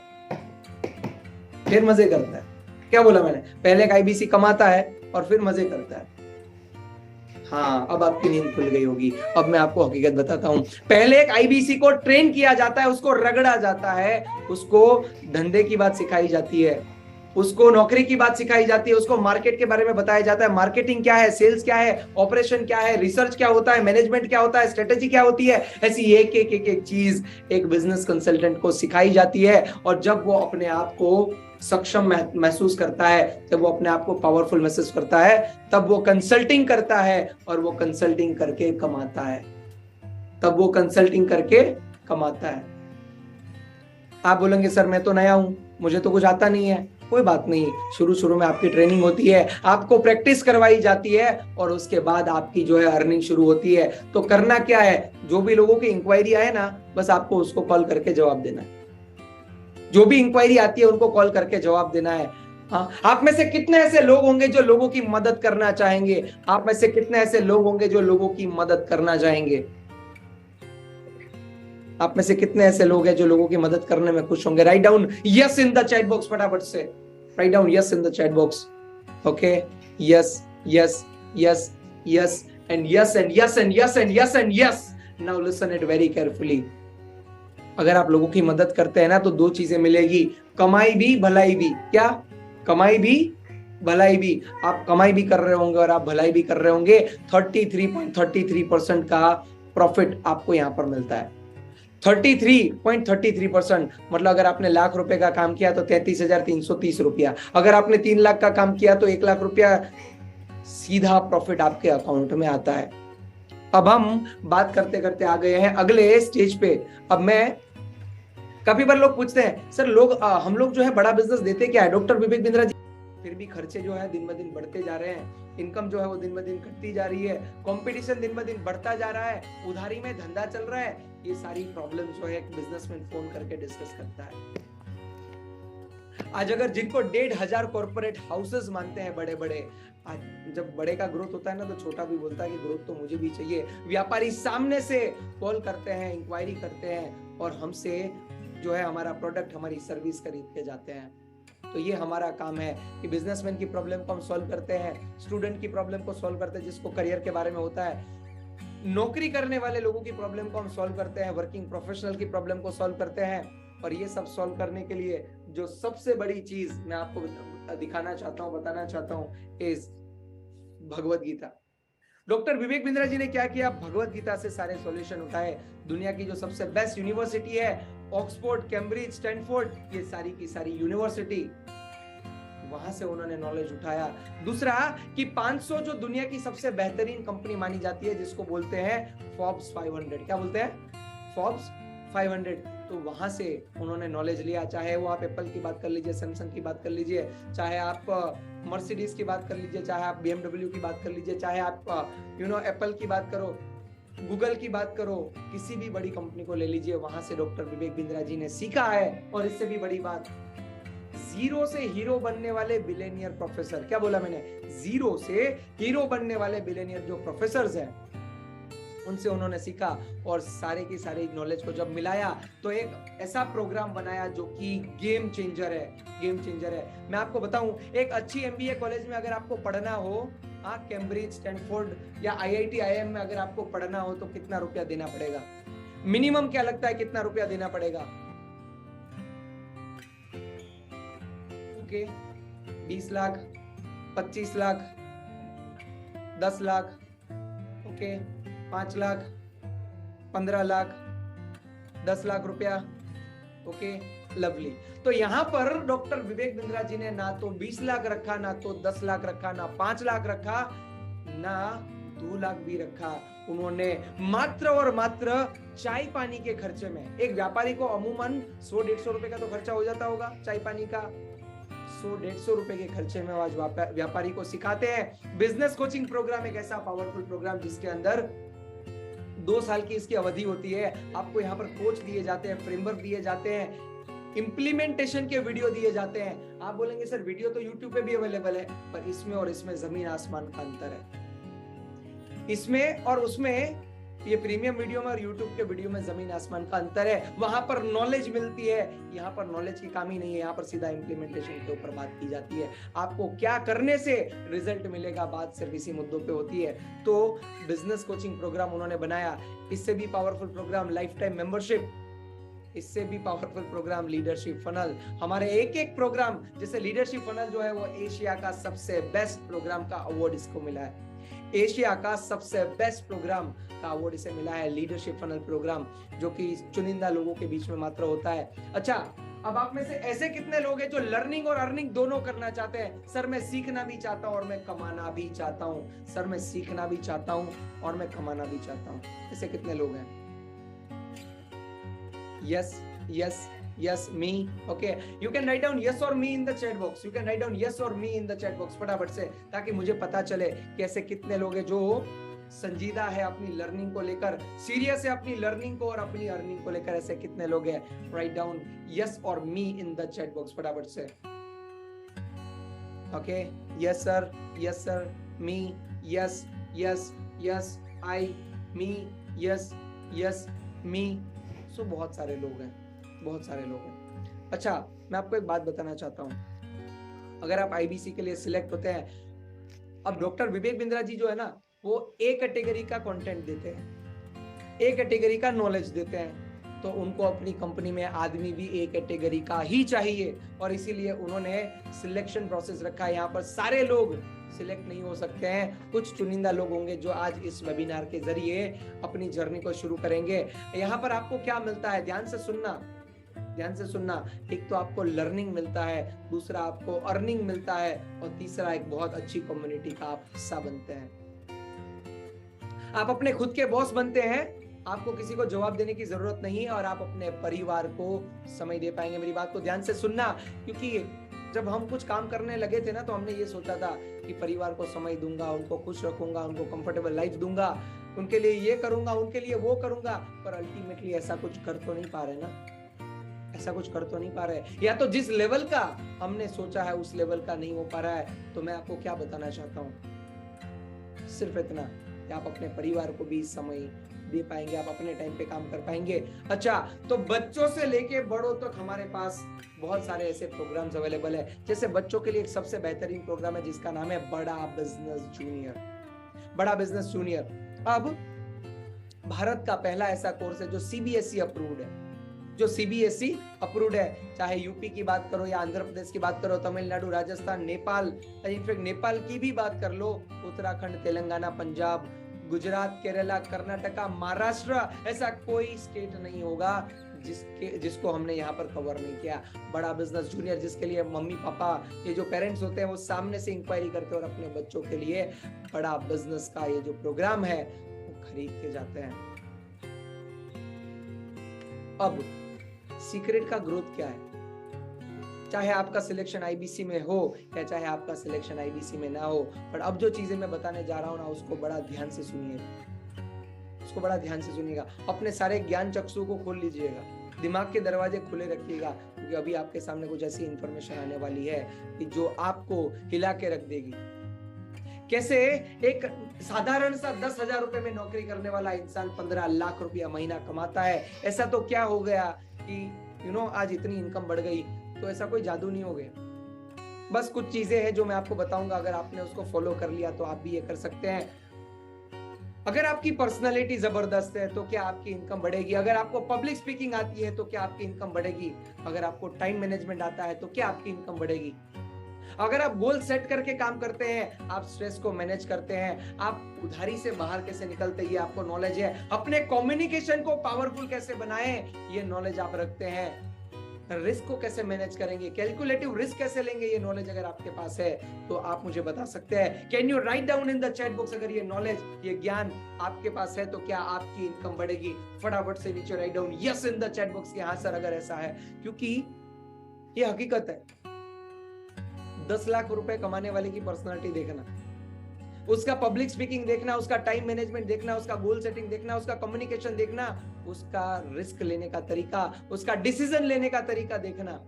फिर मजे करता है। क्या बोला मैंने? पहले एक आईबीसी कमाता है और फिर मजे करता है। हाँ, अब आपकी नींद खुल गई होगी। अब मैं आपको हकीकत बताता हूं। पहले एक आईबीसी को ट्रेन किया जाता है, उसको रगड़ा जाता है, उसको धंधे की बात सिखाई जाती है, उसको नौकरी की बात सिखाई जाती है, उसको मार्केट के बारे में बताया जाता है। मार्केटिंग क्या है, सेल्स क्या है, ऑपरेशन क्या है, रिसर्च क्या होता है, मैनेजमेंट क्या होता है, स्ट्रेटेजी क्या होती है, ऐसी एक एक एक एक चीज एक बिजनेस कंसल्टेंट को सिखाई जाती है। और जब वो अपने आप को सक्षम महसूस करता है, जब वो अपने आप को पावरफुल महसूस करता है, तब वो कंसल्टिंग करता है, और वो कंसल्टिंग करके कमाता है, तब वो कंसल्टिंग करके कमाता है। आप बोलेंगे सर मैं तो नया हूं, मुझे तो कुछ आता नहीं है। कोई बात नहीं, शुरू में आपकी ट्रेनिंग होती है, आपको प्रैक्टिस करवाई जाती है, और उसके बाद आपकी जो है अर्निंग शुरू होती है। तो करना क्या है, जो भी लोगों की इंक्वायरी आए ना, बस आपको उसको कॉल करके जवाब देना है। जो भी इंक्वायरी आती है उनको कॉल करके जवाब देना है। हाँ, आप में से कितने ऐसे लोग होंगे जो लोगों की मदद करना चाहेंगे? आप में से कितने ऐसे लोग होंगे जो लोगों की मदद करना चाहेंगे? आप में से कितने ऐसे लोग हैं जो लोगों की मदद करने में खुश होंगे? Right down yes in the chat box, फटाफट से right down yes in the chat box. Okay, yes yes yes yes and yes and yes and yes and yes and yes. Now listen it very carefully. अगर आप लोगों की मदद करते हैं ना, तो 2 चीजें मिलेगी, कमाई भी भलाई भी। क्या? कमाई भी भलाई भी। आप कमाई भी कर रहे होंगे और आप भलाई भी कर रहे होंगे। 33.33% का प्रॉफिट आपको यहां पर मिलता है। 33.33%। मतलब अगर आपने लाख रुपए का काम किया तो 33,330 रुपया। अगर आपने 3 लाख का काम किया तो 1 लाख रुपया सीधा प्रॉफिट आपके अकाउंट में आता है। अब हम बात करते करते आ गए हैं अगले स्टेज पे। अब मैं, काफी बार लोग पूछते हैं सर हम लोग जो है बड़ा बिजनेस देते क्या है डॉक्टर विवेक बिंद्रा जी, फिर भी खर्चे जो है दिन ब दिन बढ़ते जा रहे हैं, इनकम जो है वो दिन ब दिन घटती जा रही है, कंपटीशन दिन ब दिन बढ़ता जा रहा है, उधारी में धंधा चल रहा है। ये सारी प्रॉब्लम जो है एक बिजनेसमैन फोन करके डिस्कस करता है। आज अगर जिनको 1,500 कॉर्पोरेट हाउसेस मानते हैं बड़े बड़े, आज जब बड़े का ग्रोथ होता है ना तो छोटा भी बोलता है कि ग्रोथ तो मुझे भी चाहिए। व्यापारी सामने से कॉल करते हैं, इंक्वायरी करते हैं और हमसे जो है हमारा प्रोडक्ट, हमारी सर्विस खरीद के जाते हैं। तो ये हमारा काम है कि बिजनेसमैन की प्रॉब्लम को हम सॉल्व करते हैं, स्टूडेंट की प्रॉब्लम को सॉल्व करते हैं जिसको करियर के बारे में होता है, नौकरी करने वाले लोगों की प्रॉब्लम को हम सॉल्व करते हैं, वर्किंग प्रोफेशनल की प्रॉब्लम को सॉल्व करते हैं। और ये सब सॉल्व करने के लिए जो सबसे बड़ी चीज मैं आपको दिखाना चाहता हूँ, बताना चाहता हूँ, इज भगवत गीता। डॉक्टर विवेक बिंद्रा जी ने क्या किया, भगवत गीता से सारे सॉल्यूशन उठाए। दुनिया की जो सबसे बेस्ट यूनिवर्सिटी है, ऑक्सफोर्ड, कैम्ब्रिज, स्टैनफोर्ड, ये सारी की सारी यूनिवर्सिटी, वहां से उन्होंने नॉलेज उठाया। दूसरा कि 500 जो दुनिया की सबसे बेहतरीन कंपनी मानी जाती है जिसको बोलते हैं फोर्ब्स 500, क्या बोलते हैं, फोर्ब्स 500, तो वहां से उन्होंने नॉलेज लिया। चाहे वो आप एप्पल की बात कर लीजिए, सैमसंग की बात कर लीजिए, चाहे आप मर्सिडीज की बात कर लीजिए, चाहे आप BMW की बात कर लीजिए, चाहे आप एप्पल की बात करो, गूगल की बात करो, किसी भी बड़ी कंपनी को ले लीजिए, वहां से डॉक्टर विवेक बिंद्रा जी ने सीखा है। और इससे भी बड़ी बात, जीरो से हीरो बनने वाले बिलियनियर प्रोफेसर, क्या बोला मैंने, जीरो से हीरो बनने वाले बिलियनियर जो प्रोफेसर्स हैं उनसे उन्होंने सीखा। और सारे की सारी नॉलेज को जब मिलाया तो एक ऐसा प्रोग्राम बनाया जो कि गेम चेंजर है, गेम चेंजर है। मैं आपको बताऊं, एक अच्छी MBA कॉलेज में अगर आपको पढ़ना हो, कैम्ब्रिज, स्टैनफोर्ड या IIT, IIM में अगर आपको पढ़ना हो तो कितना रुपया देना पड़ेगा, मिनिमम क्या लगता है कितना रुपया देना पड़ेगा? ओके, 20 लाख, 25 लाख, 10 लाख, ओके, 5 लाख, 15 लाख, 10 लाख रुपया, ओके, लवली। तो यहां पर डॉक्टर विवेक बिंद्रा जी ने ना तो 20 लाख रखा, ना तो 10 लाख रखा, ना 5 लाख रखा, ना 2 लाख भी रखा। उन्होंने मात्र और मात्र चाय पानी के खर्चे में, एक व्यापारी को अमूमन 100-150 रुपए का तो खर्चा हो जाता होगा चाय पानी का, 100-150 रुपए के खर्चे में आज व्यापारी को सिखाते हैं। बिजनेस कोचिंग प्रोग्राम एक ऐसा पावरफुल प्रोग्राम जिसके अंदर 2 साल की इसकी अवधि होती है। आपको यहाँ पर कोच दिए जाते हैं, फ्रेमवर्क दिए जाते हैं, इंप्लीमेंटेशन के वीडियो दिए जाते हैं। आप बोलेंगे सर वीडियो तो YouTube पे भी अवेलेबल है, पर इसमें और इसमें जमीन आसमान का अंतर है। इसमें और उसमें, ये प्रीमियम वीडियो में और YouTube के वीडियो में जमीन आसमान का अंतर है। वहां पर नॉलेज मिलती है, यहाँ पर नॉलेज की कमी नहीं है, यहाँ पर सीधा इंप्लीमेंटेशन के ऊपर बात की जाती है। आपको क्या करने से रिजल्ट मिलेगा, बात सिर्फ इसी मुद्दों पे होती है। तो बिजनेस कोचिंग प्रोग्राम उन्होंने बनाया। इससे भी powerful program lifetime membership, इससे भी पावरफुल प्रोग्राम लीडरशिप फनल। हमारे एक एक प्रोग्राम, जैसे लीडरशिप फनल जो है वो एशिया का सबसे बेस्ट प्रोग्राम का अवार्ड इसको मिला है, एशिया का सबसे बेस्ट प्रोग्राम का अवार्ड इसे मिला है, लीडरशिप फनल प्रोग्राम, जो कि चुनिंदा लोगों के बीच में मात्र होता है। अच्छा, अब आप में से ऐसे कितने लोग हैं जो लर्निंग और अर्निंग दोनों करना चाहते हैं? सर मैं सीखना भी चाहता हूं और मैं कमाना भी चाहता हूं, सर मैं सीखना भी चाहता हूं और मैं कमाना भी चाहता हूं। ऐसे कितने लोग हैं? Yes, yes, yes, me. Okay, you can write down yes or me in the chat box. You can write down yes or me in the chat box फटाफट से, ताकि मुझे पता चले कि ऐसे कितने लोग हैं जो संजीदा है अपनी लर्निंग को लेकर, सीरियस है अपनी लर्निंग को और अपनी अर्निंग को लेकर। ऐसे कितने लोग हैं? Write down yes or me in the chat box फटाफट से। Okay, yes sir, yes sir, me, yes, yes, yes, I, me, yes, yes, me। तो बहुत सारे लोग हैं, बहुत सारे लोग हैं। अच्छा, मैं आपको एक बात बताना चाहता हूं, अगर आप IBC के लिए सिलेक्ट होते हैं, अब डॉक्टर विवेक बिंद्रा जी जो है ना, वो A कैटेगरी का कंटेंट देते हैं, A कैटेगरी का नॉलेज देते हैं, तो उनको अपनी कंपनी में आदमी भी A कैटेगरी का ही चाहिए। और इसीलिए उन्होंने सिलेक्शन प्रोसेस रखा है। यहाँ पर सारे लोग सिलेक्ट नहीं हो सकते हैं। कुछ चुनिंदा लोग होंगे जो आज इस वेबिनार के जरिए अपनी जर्नी को शुरू करेंगे। यहाँ पर आपको क्या मिलता है, ध्यान से सुनना, ध्यान से सुनना। एक तो आपको लर्निंग मिलता है, दूसरा आपको अर्निंग मिलता है, और तीसरा एक बहुत अच्छी कम्युनिटी का आप हिस्सा बनते हैं। आप अपने खुद के बॉस बनते हैं, आपको किसी को जवाब देने की जरूरत नहीं है, और आप अपने परिवार को समय दे पाएंगे। मेरी बात को ध्यान से सुनना, क्योंकि जब हम कुछ काम करने लगे थे ना, तो हमने ये सोचा था कि परिवार को समय दूंगा, उनको खुश रखूंगा, उनको कंफर्टेबल लाइफ दूंगा, उनके लिए ये करूंगा, उनके लिए वो करूंगा, पर अल्टीमेटली ऐसा कुछ कर तो नहीं पा रहे ना, ऐसा कुछ कर तो नहीं पा रहे, या तो जिस लेवल का हमने सोचा है उस लेवल का नहीं हो पा रहा है। तो मैं आपको क्या बताना चाहता हूं, सिर्फ इतना कि आप अपने परिवार को भी समय दे पाएंगे, आप अपने टाइम पे काम कर पाएंगे। अच्छा, तो बच्चों से लेके बड़ों तक हमारे पास बहुत सारे ऐसे प्रोग्राम्स अवेलेबल है। जैसे बच्चों के लिए एक सबसे बेहतरीन प्रोग्राम है जिसका नाम है बड़ा बिजनेस जूनियर। बड़ा बिजनेस जूनियर अब भारत का पहला ऐसा कोर्स है जो सीबीएसई अप्रूव्ड है, जो सीबीएसई अप्रूव्ड है। चाहे यूपी की बात करो या आंध्र प्रदेश की बात करो, तमिलनाडु, राजस्थान, नेपाल, इनफैक्ट नेपाल की भी बात कर लो, उत्तराखंड, तेलंगाना, पंजाब, गुजरात, केरला, कर्नाटका, महाराष्ट्र, ऐसा कोई स्टेट नहीं होगा जिसको हमने यहाँ पर कवर नहीं किया। बड़ा बिजनेस जूनियर, जिसके लिए मम्मी पापा, ये जो पेरेंट्स होते हैं वो सामने से इंक्वायरी करते हैं और अपने बच्चों के लिए बड़ा बिजनेस का ये जो प्रोग्राम है वो खरीद के जाते हैं। अब सीक्रेट का ग्रोथ क्या है, चाहे आपका सिलेक्शन आईबीसी में हो या चाहे आपका सिलेक्शन आईबीसी में ना हो, पर अब जो चीजें मैं बताने जा रहा हूं ना, उसको बड़ा ध्यान से सुनिए, उसको बड़ा ध्यान से सुनिएगा। अपने सारे ज्ञान चक्षु को खोल लीजिएगा, दिमाग के दरवाजे खुले रखिएगा, क्योंकि अभी आपके सामने कुछ ऐसी इंफॉर्मेशन आने वाली है कि जो आपको हिला के रख देगी। कैसे एक साधारण सा 10,000 रुपए में नौकरी करने वाला इंसान 15 लाख रुपया महीना कमाता है। ऐसा तो क्या हो गया कि आज इतनी इनकम बढ़ गई, तो ऐसा कोई जादू नहीं हो गया। बस कुछ चीजें हैं जो मैं आपको बताऊंगा, अगर आपने उसको फॉलो कर लिया तो आप भी ये कर सकते हैं। अगर आपकी पर्सनालिटी जबरदस्त है तो क्या आपकी इनकम बढ़ेगी? अगर आपको पब्लिक स्पीकिंग आती है तो क्या आपकी इनकम बढ़ेगी? अगर आपको टाइम मैनेजमेंट आता है तो क्या आपकी इनकम बढ़ेगी? अगर आप गोल सेट करके काम करते हैं, आप स्ट्रेस को मैनेज करते हैं, आप उधारी से बाहर कैसे निकलते हैं ये आपको नॉलेज है, अपने कम्युनिकेशन को पावरफुल कैसे बनाएं ये नॉलेज आप रखते हैं, रिस्क को कैसे मैनेज करेंगे, कैलकुलेटिव रिस्क कैसे लेंगे, ये नॉलेज अगर आपके पास है तो आप मुझे बता सकते हैं। Can you write down in the chat box, अगर ये नॉलेज, ये ज्ञान आपके पास है तो क्या आपकी इनकम बढ़ेगी? फटाफट से नीचे right down yes in the chat box कि हाँ सर अगर ऐसा है, क्योंकि ये हकीकत है। 10 लाख रुपए कमाने वाले की पर्सनालिटी देखना, उसका पब्लिक स्पीकिंग देखना, उसका टाइम मैनेजमेंट देखना, उसका गोल सेटिंग देखना, उसका कम्युनिकेशन देखना, उसका रिस्क लेने का तरीका, उसका डिसीजन लेने का तरीका देखना।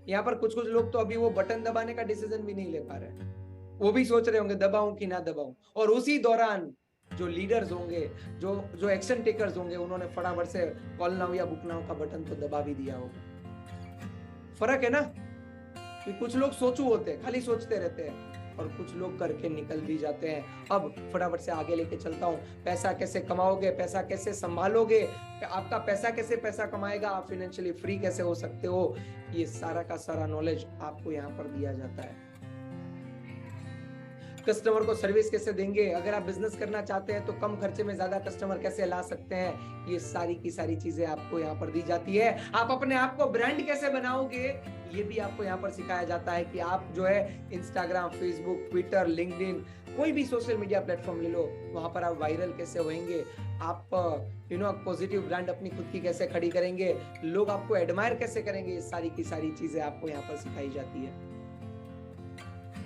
यहाँ पर कुछ कुछ लोग तो अभी वो बटन दबाने का डिसीजन भी नहीं ले पा रहे, वो भी सोच रहे होंगे दबाऊं कि ना दबाऊं, और उसी दौरान जो लीडर्स होंगे, जो एक्शन टेकर्स होंगे, उन्होंने फटाफट से कॉल नाउ या बुक नाउ का बटन तो दबा भी दिया होगा। फर्क है ना कि कुछ लोग सोचू होते हैं, खाली सोचते रहते हैं, और कुछ लोग करके निकल भी जाते हैं। अब फटाफट से आगे लेके चलता हूं। पैसा कैसे कमाओगे, पैसा कैसे संभालोगे, आपका पैसा कैसे पैसा कमाएगा, आप फाइनेंशियली फ्री कैसे हो सकते हो, ये सारा का सारा नॉलेज आपको यहाँ पर दिया जाता है। कस्टमर को सर्विस कैसे देंगे, अगर आप बिजनेस करना चाहते हैं तो कम खर्चे में ज्यादा कस्टमर कैसे ला सकते हैं, ये सारी की सारी चीजें आपको यहाँ पर दी जाती है। आप अपने आप को ब्रांड कैसे बनाओगे, ये भी आपको यहाँ पर सिखाया जाता है कि आप जो है इंस्टाग्राम, फेसबुक, ट्विटर, लिंक्डइन, कोई भी सोशल मीडिया प्लेटफॉर्म ले लो, वहां पर आप वायरल कैसे होंगे, आप पॉजिटिव ब्रांड अपनी खुद की कैसे खड़ी करेंगे, लोग आपको एडमायर कैसे करेंगे, ये सारी की सारी चीजें आपको यहाँ पर सिखाई जाती है।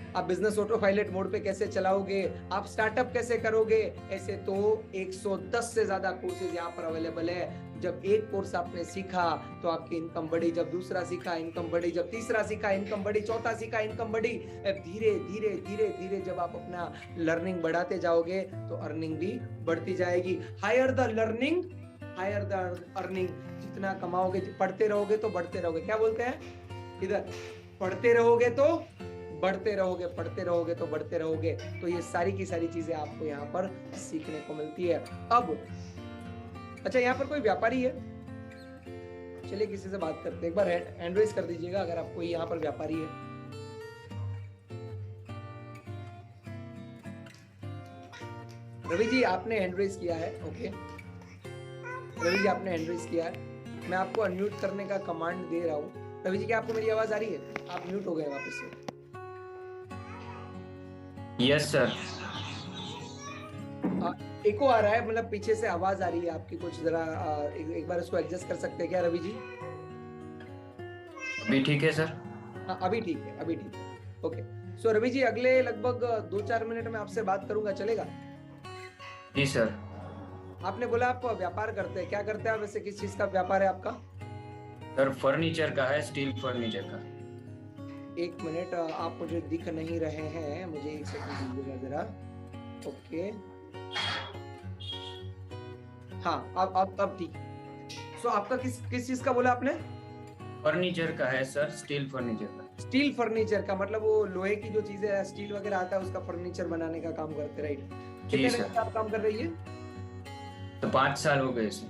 आप बिजनेस ऑटो पायलट मोड पे कैसे चलाओगे, आप स्टार्टअप कैसे करोगे, ऐसे तो 110 से ज्यादा कोर्सेज यहाँ पर अवेलेबल है। जब एक कोर्स आपने सीखा तो आपकी इनकम बढ़ी, जब दूसरा सीखा इनकम बढ़ी, जब तीसरा सीखा इनकम बढ़ी, चौथा सीखा इनकम बढ़ी। धीरे धीरे धीरे धीरे जब आप अपना लर्निंग बढ़ाते जाओगे तो अर्निंग भी बढ़ती जाएगी। Higher the learning higher the earning, जितना कमाओगे, पढ़ते रहोगे तो बढ़ते रहोगे। क्या बोलते हैं इधर, पढ़ते रहोगे तो बढ़ते रहोगे, पढ़ते रहोगे तो बढ़ते रहोगे। तो ये सारी की सारी चीजें आपको यहाँ पर सीखने को मिलती है। अब अच्छा, यहाँ पर कोई व्यापारी है, चलिए किसी से बात करते हैं। एक बार हैंड रेज कर दीजिएगा अगर आप कोई यहाँ पर व्यापारी है। रवि जी आपने हैंड रेज किया है, ओके। रवि जी आपने हैंड रेज किया है, मैं आपको अनम्यूट करने का कमांड दे रहा हूँ। रवि जी क्या आपको मेरी आवाज आ रही है? आप म्यूट हो गए वापस से। Yes sir. एको आ रहा है, मतलब पीछे से आवाज आ रही है आपकी कुछ, जरा एक बार इसको एडजस्ट कर सकते हैं क्या रवि जी? अभी ठीक है सर? हाँ अभी ठीक है, अभी ठीक है, ओके। सो रवि जी अगले लगभग 2-4 मिनट में आपसे बात करूंगा, चलेगा? जी सर। आपने बोला आप व्यापार करते हैं, क्या करते हैं आप वैसे, किस चीज का व्यापार है आपका? सर फर्नीचर का है, स्टील फर्नीचर का। एक मिनट, आप मुझे दिख नहीं रहे हैं, मुझे एक सेकंड दीजिएगा जरा, ओके। हाँ अब ठीक। सो आपका किस चीज का बोला आपने? फर्नीचर का है सर, स्टील फर्नीचर का। स्टील फर्नीचर का, मतलब वो लोहे की जो चीजें स्टील वगैरह आता है उसका फर्नीचर बनाने का काम करते, राइट? कितने दिन से आप काम कर रही है? तो 5 साल हो गए इसे।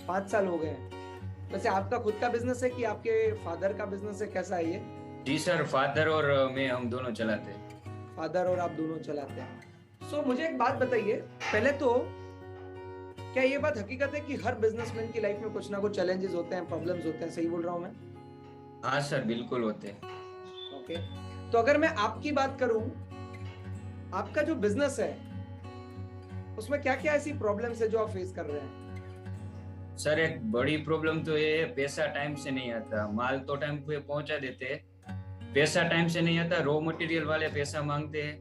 5 साल हो गए हैं। वैसे आपका खुद का बिजनेस है कि आपके फादर का बिजनेस है, कैसा है ये? जी सर, फादर और मैं हम दोनों चलाते हैं। फादर और आप दोनों चलाते हैं। सो मुझे एक बात बताइए, पहले तो क्या ये बात हकीकत है कि हर बिजनेसमैन की लाइफ में कुछ ना कुछ चैलेंजेस होते हैं, प्रॉब्लम्स होते हैं, सही बोल रहा हूं मैं? हाँ सर बिल्कुल होते हैं। ओके, तो अगर मैं आपकी बात करूं, आपका जो बिजनेस है उसमें क्या क्या ऐसी प्रॉब्लम्स है जो आप फेस कर रहे हैं? सर एक बड़ी प्रॉब्लम तो ये है, पैसा टाइम से नहीं आता। माल तो टाइम पे पहुंचा देते हैं, पैसा टाइम से नहीं आता। रॉ मटेरियल वाले पैसा मांगते हैं,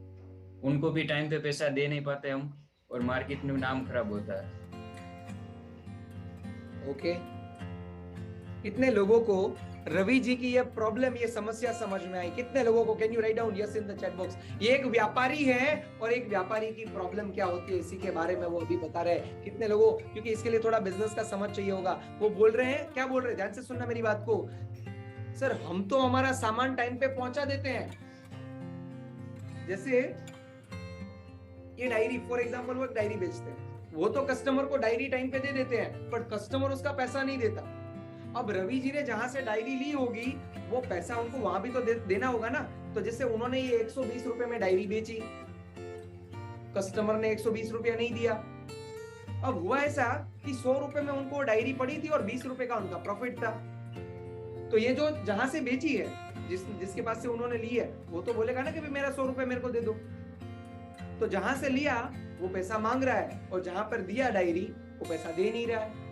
उनको भी टाइम पे पैसा दे नहीं पाते हम, और मार्केट में नाम खराब होता है। ओके, कितने लोगों को रवि जी की ये प्रॉब्लम, ये समस्या समझ में आई? कितने लोगों को? Can you write down yes in the chat box. ये एक व्यापारी है और एक व्यापारी की प्रॉब्लम क्या होती है इसी के बारे में वो अभी बता रहे हैं। कितने लोगों, क्योंकि इसके लिए थोड़ा बिजनेस का समझ चाहिए होगा, वो बोल रहे हैं, क्या बोल रहे हैं, ध्यान से सुनना मेरी बात को। सर हम तो हमारा सामान टाइम पे पहुंचा देते हैं, जैसे ये डायरी फॉर एग्जांपल, वो एक डायरी बेचते हैं, वो तो कस्टमर को डायरी टाइम पे दे देते हैं, पर कस्टमर उसका पैसा नहीं देता। अब रवि जी ने जहां से डायरी ली होगी वो पैसा उनको वहां भी तो देना होगा ना। तो जैसे उन्होंने ये 120 रुपए में डायरी बेची, कस्टमर ने 120 रुपया नहीं दिया। अब हुआ ऐसा कि 100 रुपए में उनको डायरी पड़ी थी और 20 रुपए का उनका प्रॉफिट था। तो ये जो जहां से बेची है, जिसके पास से उन्होंने ली है, वो तो बोलेगा ना कि मेरा 100 रुपए मेरे को दे दो। तो जहां से लिया वो पैसा मांग रहा है, और जहां पर दिया डायरी वो पैसा दे नहीं रहा है।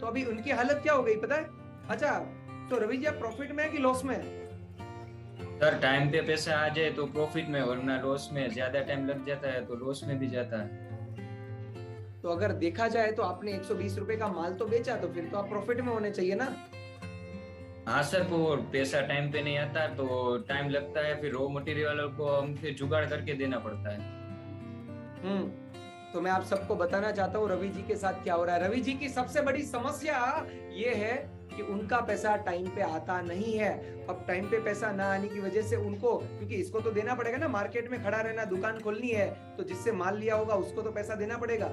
तो अभी उनकी हालत क्या हो गई पता है? अच्छा, तो रवि जी आप प्रॉफिट में है कि लॉस में है? सर टाइम पे पैसा आ जाए तो प्रॉफिट में, वरना लॉस में। ज्यादा टाइम लग जाता है तो लॉस में भी जाता है। तो अगर देखा जाए तो आपने 120 रुपए का माल तो बेचा, तो फिर तो आप प्रॉफिट में होने चाहिए ना? हाँ सर, वो पैसा टाइम पे नहीं आता तो टाइम लगता है, फिर रॉ मटेरियल वालों को हम फिर जुगाड़ करके देना पड़ता है। तो मैं आप सबको बताना चाहता हूँ रवि जी के साथ क्या हो रहा है। रवि जी की सबसे बड़ी समस्या ये है कि उनका पैसा टाइम पे आता नहीं है। अब टाइम पे पैसा ना आने की वजह से उनको, क्योंकि इसको तो देना पड़ेगा ना, मार्केट में खड़ा रहना, दुकान खोलनी है, तो जिससे माल लिया होगा उसको तो पैसा देना पड़ेगा।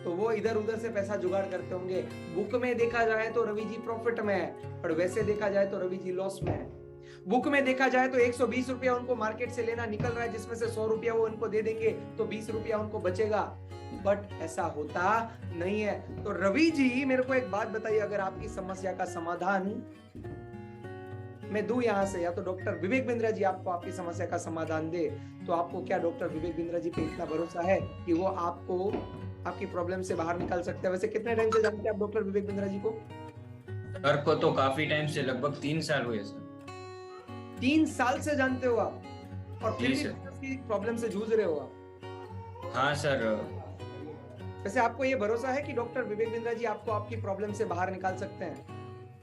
तो वो इधर उधर से पैसा जुगाड़ करते होंगे। बुक में देखा जाए तो रवि जी प्रॉफिट में है, पर वैसे देखा जाए तो रवि जी लॉस में है। बुक में देखा जाए तो 120 रुपया उनको मार्केट से लेना निकल रहा है, जिसमें से 100 रुपया वो उनको दे देंगे तो 20 रुपया उनको बचेगा। बट ऐसा होता नहीं है। तो रवि जी मेरे को एक बात बताइए, अगर आपकी समस्या का समाधान मैं दूं यहां से, या तो डॉक्टर विवेक बिंद्रा जी आपको आपकी समस्या का समाधान दे, तो आपको क्या डॉक्टर विवेक बिंद्रा जी पे इतना भरोसा है कि वो आपको आपकी प्रॉब्लम से बाहर निकाल सकते हैं? वैसे कितने टाइम से जानते हैं आप डॉक्टर विवेक बिंद्रा जी को? सर को तो काफी टाइम से, लगभग 3 साल हुए सर। 3 साल से जानते हो आप, और फिर भी प्रॉब्लम से जूझ रहे हो आप? हाँ सर। वैसे आपको ये भरोसा है कि डॉक्टर विवेक बिंद्रा जी आपको आपकी प्रॉब्लम से बाहर निकाल सकते हैं?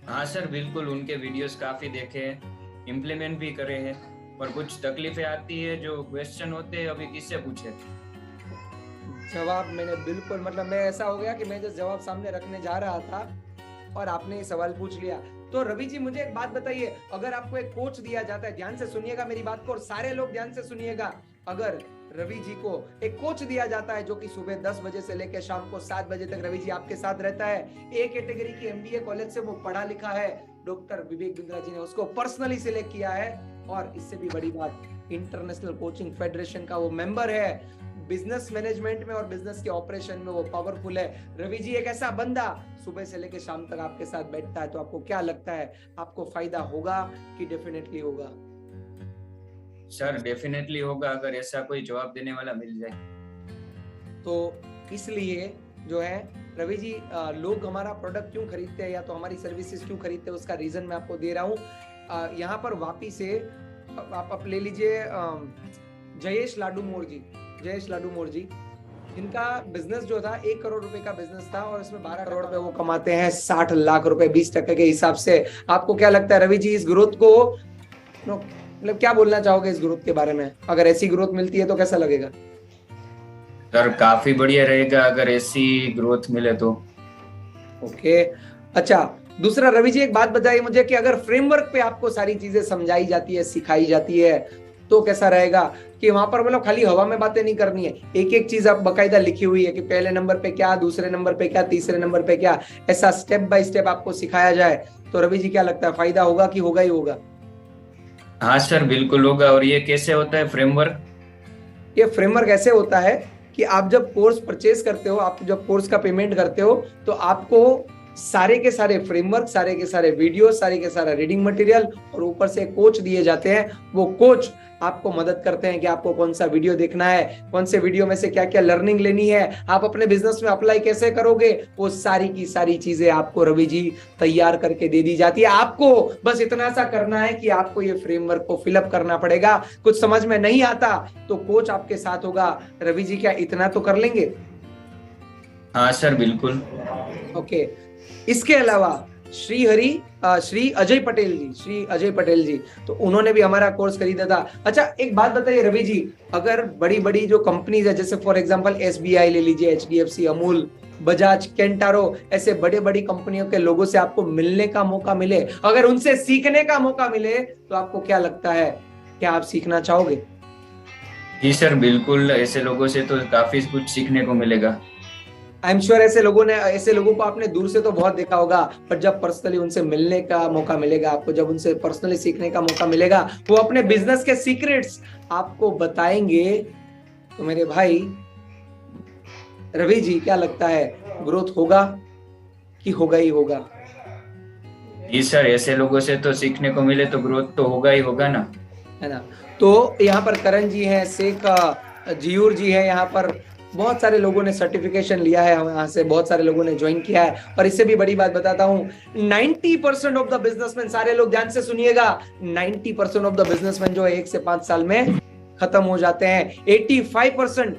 हाँ सर बिल्कुल, उनके वीडियोस काफी देखे हैं, इम्प्लीमेंट भी करे हैं, पर कुछ तकलीफें आती है, जो क्वेश्चन होते हैं अभी किससे पूछे। जवाब मैंने बिल्कुल, मतलब मैं ऐसा हो गया कि मैं जो जवाब सामने रखने जा रहा था और आपने ये सवाल पूछ लिया। तो रवि जी मुझे एक बात बताइए, अगर आपको एक कोच दिया जाता है, ध्यान से सुनिएगा मेरी बात को और सारे लोग ध्यान से सुनिएगा, अगर रवि जी को एक कोच दिया जाता है जो कि सुबह 10 बजे से लेकर शाम को 7 बजे तक रवि जी आपके साथ रहता है, ए कैटेगरी की एमबीए कॉलेज से वो पढ़ा लिखा है, डॉक्टर विवेक बिंद्रा जी ने उसको पर्सनली सिलेक्ट किया है, और इससे भी बड़ी बात, इंटरनेशनल कोचिंग फेडरेशन का वो मेंबर है, बिजनेस मैनेजमेंट में और बिजनेस के ऑपरेशन में वो पावरफुल है। रवि जी एक ऐसा बंदा सुबह से लेकर शाम तक आपके साथ बैठता है, तो आपको क्या लगता है, आपको फायदा होगा कि डेफिनेटली होगा? सर डेफिनेटली होगा, अगर ऐसा कोई जवाब देने वाला मिल जाए तो। इसलिए जो है रवि जी, लोग हमारा प्रोडक्ट क्यों खरीदते हैं या तो हमारी सर्विसेज क्यों खरीदते हैं, उसका रीजन मैं आपको दे रहा हूँ। यहाँ पर वापी से आप ले लीजिए जयेश लाडूमोर जी। जयेश लाडूमोर जी, इनका बिजनेस जो था 1 करोड़ रुपए का बिजनेस था और इसमें 12 करोड़ रुपए वो कमाते हैं 60 लाख रुपए 20% के हिसाब से। आपको क्या लगता है रवि जी, इस ग्रोथ को मतलब क्या बोलना चाहोगे इस ग्रोथ के बारे में? अगर ऐसी ग्रोथ मिलती है तो कैसा लगेगा? सर काफी बढ़िया रहेगा अगर ऐसी ग्रोथ मिले तो। ओके, अच्छा दूसरा रवि जी एक बात बताइए मुझे कि अगर फ्रेमवर्क पे आपको सारी चीजें समझाई जाती है, सिखाई जाती है, तो कैसा रहेगा कि वहां पर मतलब खाली हवा में बातें नहीं करनी है, एक एक चीज आप बकायदा लिखी हुई है कि पहले नंबर पे क्या, दूसरे नंबर पे क्या, तीसरे नंबर पे क्या, ऐसा स्टेप बाय स्टेप आपको सिखाया जाए, तो रवि जी क्या लगता है फायदा होगा कि होगा ही होगा? हाँ सर बिल्कुल होगा। और ये कैसे होता है फ्रेमवर्क? ये फ्रेमवर्क ऐसे होता है कि आप जब कोर्स परचेज करते हो, आप जब कोर्स का पेमेंट करते हो, तो आपको सारे के सारे फ्रेमवर्क, सारे के सारे वीडियो, सारे के सारा रीडिंग मटेरियल और ऊपर से कोच दिए जाते हैं। वो कोच आपको मदद करते हैं कि आपको कौन सा वीडियो देखना है, कौन से वीडियो में से क्या क्या लर्निंग लेनी है, आप अपने बिजनेस में अप्लाई कैसे करोगे, वो सारी की सारी चीजें आपको रवि जी तैयार करके दे दी जाती है। आपको बस इतना सा करना है कि आपको ये फ्रेमवर्क को फिलअप करना पड़ेगा। कुछ समझ में नहीं आता तो कोच आपके साथ होगा। रवि जी क्या इतना तो कर लेंगे? हाँ सर बिल्कुल। ओके, इसके अलावा श्री अजय पटेल जी, तो उन्होंने भी हमारा कोर्स खरीदा था। अच्छा एक बात बताइए रवि जी, अगर बड़ी बड़ी जो कंपनीज है, जैसे फॉर एग्जांपल SBI ले लीजिए, HDFC, अमूल, बजाज, केंटारो, ऐसे बड़े बड़ी कंपनियों के लोगों से आपको मिलने का मौका मिले, अगर उनसे सीखने का मौका मिले, तो आपको क्या लगता है, क्या आप सीखना चाहोगे? जी सर बिल्कुल, ऐसे लोगों से तो काफी कुछ सीखने को मिलेगा। आई एम श्योर ऐसे लोगों को आपने दूर से तो बहुत देखा होगा, पर जब पर्सनली उनसे मिलने का मौका मिलेगा आपको, जब उनसे पर्सनली सीखने का मौका मिलेगा, वो अपने बिजनेस के सीक्रेट्स आपको बताएंगे। तो मेरे भाई रवि जी क्या लगता है, ग्रोथ होगा कि होगा ही होगा? जी सर, ऐसे लोगों से तो सीखने को मिले तो ग्रोथ तो होगा ही होगा ना, है ना। तो यहाँ पर करण जी हैं, शेख जियूर जी है, यहाँ पर बहुत सारे लोगों ने सर्टिफिकेशन लिया है, यहाँ से बहुत सारे लोगों ने ज्वाइन किया है। और इससे भी बड़ी बात बताता हूँ, 90% ऑफ द बिजनेसमैन, सारे लोग ध्यान से सुनिएगा, 90% ऑफ द बिजनेसमैन जो है 1 से 5 साल में खत्म हो जाते हैं। 85%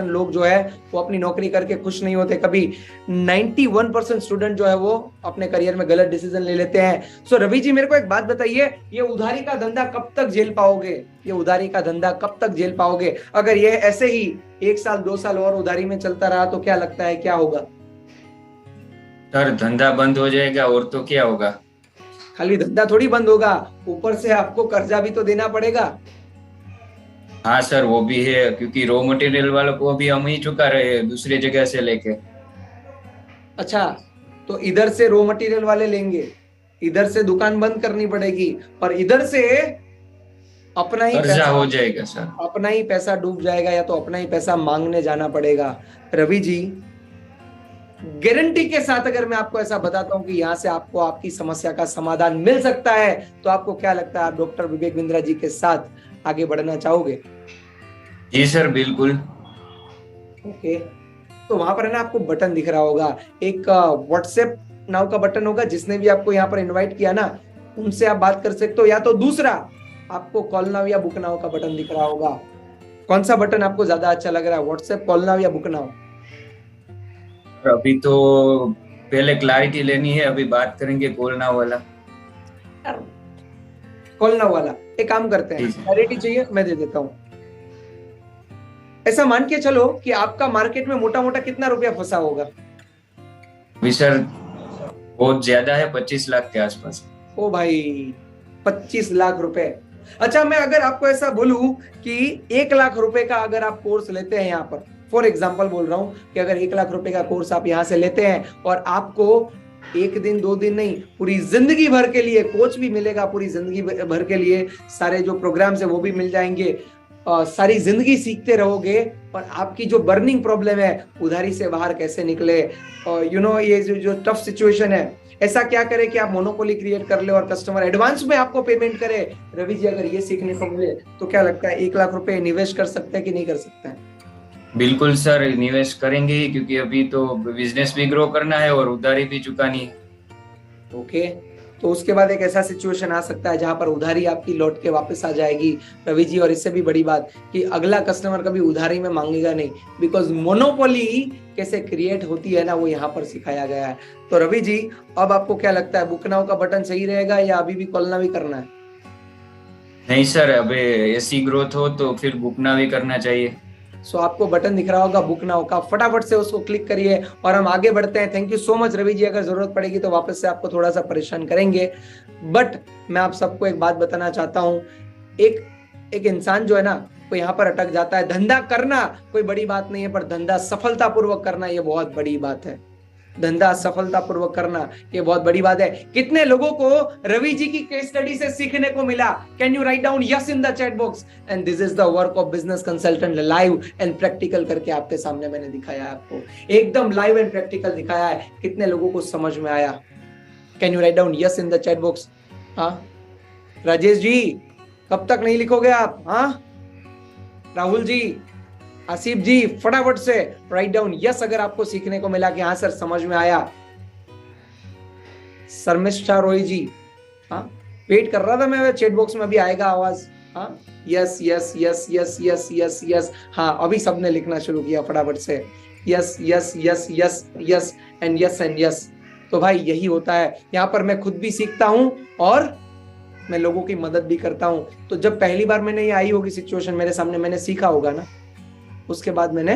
लोग जो है वो अपनी नौकरी करके खुश नहीं होते कभी। 91% स्टूडेंट जो है वो अपने करियर में गलत डिसीजन ले लेते हैं। सो रवि जी मेरे को एक बात बताइए, ये उधारी का धंधा कब तक झेल पाओगे? ये उधारी का धंधा कब तक झेल पाओगे? अगर ये ऐसे ही 1 साल 2 साल और उधारी में चलता रहा तो क्या लगता है क्या होगा? सर धंधा बंद हो जाएगा और तो क्या होगा। खाली धंधा थोड़ी बंद होगा, ऊपर से आपको कर्जा भी तो देना पड़ेगा। हाँ सर वो भी है, क्योंकि रॉ मटेरियल वालों को भी हम ही चुका रहे हैं दूसरी जगह से लेके। अच्छा, तो इधर से रॉ मटेरियल वाले लेंगे, इधर से दुकान बंद करनी पड़ेगी, और इधर से अपना ही कर्जा हो जाएगा सर, अपना ही पैसा डूब जाएगा, या तो अपना ही पैसा मांगने जाना पड़ेगा। रवि जी गारंटी के साथ अगर मैं आपको ऐसा बताता हूं कि यहाँ से आपको आपकी समस्या का समाधान मिल सकता है, तो आपको क्या लगता है, आप डॉक्टर विवेक बिंद्रा जी के साथ आगे बढ़ना चाहोगे? जी सर बिल्कुल। ओके, तो वहां पर है ना आपको बटन दिख रहा होगा, एक व्हाट्सएप नाउ का बटन होगा, जिसने भी आपको यहाँ पर इनवाइट किया ना, उनसे आप बात कर सकते हो, या तो दूसरा आपको कॉल नाउ या बुक नाउ का बटन दिख रहा होगा। कौन सा बटन आपको ज्यादा अच्छा लग रहा है, व्हाट्सएप, कॉल नाउ या बुक नाउ? अभी तो पहले क्लैरिटी लेनी है, अभी बात करेंगे कॉल नाउ वाला। कॉल नाउ वाला एक काम करते हैं, क्लैरिटी चाहिए मैं दे देता हूं। ऐसा मान के चलो कि आपका मार्केट में मोटा मोटा कितना रुपया फंसा होगा? सर बहुत ज्यादा है, 25 लाख के आसपास। ओ भाई 25 लाख रुपए। अच्छा, मैं अगर आपको ऐसा बोलूं कि 1 लाख रुपए का अगर आप कोर्स लेते हैं, यहाँ पर फॉर एग्जांपल बोल रहा हूं कि अगर 1 लाख रुपए का कोर्स आप यहाँ से लेते हैं और आपको 1 दिन 2 दिन नहीं, पूरी जिंदगी भर के लिए कोच भी मिलेगा, पूरी जिंदगी भर के लिए सारे जो प्रोग्राम्स है वो भी मिल जाएंगे, सारी जिंदगी सीखते रहोगे और आपकी जो बर्निंग प्रॉब्लम है उधारी से बाहर कैसे निकले, ये जो टफ सिचुएशन है, ऐसा क्या करे कि आप मोनोपोली क्रिएट कर ले और कस्टमर एडवांस में आपको पेमेंट करे। रवि जी, अगर ये सीखने को मिले तो क्या लगता है 1 लाख रुपए निवेश कर सकते हैं कि नहीं कर सकते हैं? बिल्कुल सर, निवेश करेंगे ही, क्योंकि अभी तो बिजनेस भी ग्रो करना है और उधारी भी चुकानी है। ओके, तो उसके बाद एक ऐसा सिचुएशन आ सकता है जहां पर उधारी आपकी लौट के वापस आ जाएगी रवि जी, और इससे भी बड़ी बात कि अगला कस्टमर कभी उधारी में मांगेगा नहीं, बिकॉज मोनोपोली कैसे क्रिएट होती है ना, वो यहाँ पर सिखाया गया है। तो रवि जी, अब आपको क्या लगता है, बुक नाउ का बटन सही रहेगा या अभी भी कॉल नाउ भी करना है? नहीं सर, अभी ऐसी ग्रोथ हो तो फिर बुक नाउ भी करना चाहिए। सो आपको बटन दिख रहा होगा बुक नाउ का, फटाफट से उसको क्लिक करिए और हम आगे बढ़ते हैं। Thank you so much Ravi ji, अगर जरूरत पड़ेगी तो वापस से आपको थोड़ा सा परेशान करेंगे, बट मैं आप सबको एक बात बताना चाहता हूँ। एक इंसान जो है ना, वो यहाँ पर अटक जाता है। धंधा करना कोई बड़ी बात नहीं है, पर धंधा सफलतापूर्वक करना ये बहुत बड़ी बात है। धंधा सफलतापूर्वक करना ये बहुत बड़ी बात है। कितने लोगों को रवि जी की केस स्टडी से सीखने को मिला? Can you write down yes in the chat box? And this is the work of business consultant, live and practical करके आपके सामने मैंने दिखाया है, आपको एकदम लाइव एंड प्रैक्टिकल दिखाया है। कितने लोगों को समझ में आया? Can you write down yes in the chat box? हाँ राजेश जी, कब तक नहीं लिखोगे आप? हाँ राहुल जी, आसिफ जी, फटाफट से राइट डाउन यस अगर आपको सीखने को मिला कि हाँ सर समझ में आया। शर्मिष्ठा रोय जी, हाँ वेट कर रहा था मैं, चैट बॉक्स में भी आएगा आवाज। हाँ yes yes yes yes yes yes yes, हाँ अभी सबने लिखना शुरू किया फटाफट से, yes yes yes yes yes and yes and yes. तो भाई यही होता है, यहाँ पर मैं खुद भी सीखता हूं और मैं लोगों की मदद भी करता हूं। तो जब पहली बार मैंने ये आई होगी सिचुएशन मेरे सामने, मैंने सीखा होगा ना, उसके बाद मैंने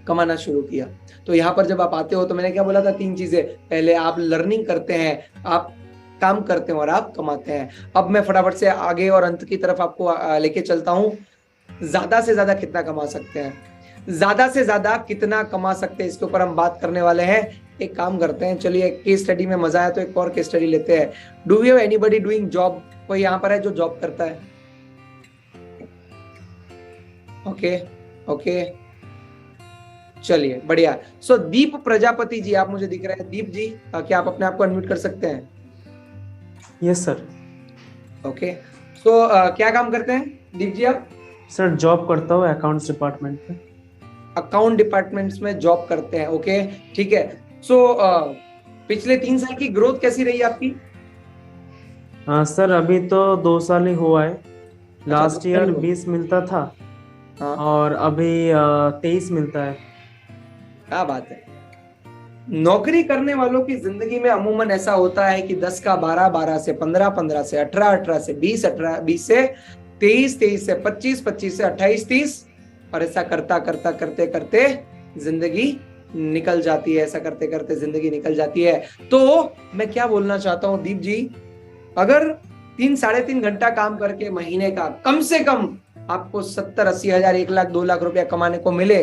कमाना शुरू किया। तो यहाँ पर जब आप आते हो तो मैंने क्या बोला था, 3 चीजें। पहले आप लर्निंग करते हैं, आप काम करते हैं और आप कमाते हैं। अब मैं फटाफट से आगे और अंत की तरफ आपको लेके चलता हूं। ज्यादा से ज्यादा कितना कमा सकते हैं, ज्यादा से ज्यादा कितना कमा सकते हैं, इसके ऊपर हम बात करने वाले हैं। एक काम करते हैं, चलिए केस स्टडी में मजा आया तो एक और केस स्टडी लेते हैं। Do you have anybody doing job? कोई यहाँ पर है जो जॉब करता है? ओके ओके, चलिए बढ़िया। सो दीप प्रजापति जी, आप मुझे दिख रहे हैं। दीप जी, क्या आप अपने आप को अनम्यूट कर सकते हैं? Yes sir. ओके, सो क्या काम करते हैं दीप जी आप? सर जॉब करता हूँ अकाउंट्स डिपार्टमेंट में। अकाउंट डिपार्टमेंट्स में जॉब करते हैं, ओके ठीक है। सो पिछले 3 साल की ग्रोथ कैसी रही आपकी? सर अभी तो 2 साल ही हुआ है। लास्ट ईयर 20 मिलता था। हाँ। और अभी 23 मिलता है। क्या बात है। नौकरी करने वालों की जिंदगी में अमूमन ऐसा होता है कि 10 का 12, 12 से 15, 15 से 18, 18 से 20, 20 से 23, 23 से 25, 25 से 28, 30, और ऐसा करता करता करते करते जिंदगी निकल जाती है। ऐसा करते करते जिंदगी निकल जाती है। तो मैं क्या बोलना चाहता हूं दीप जी, अगर 3 साढ़े 3 घंटा काम करके महीने का कम से कम आपको 70, 80 हजार, 1 लाख, 2 लाख रुपया कमाने को मिले,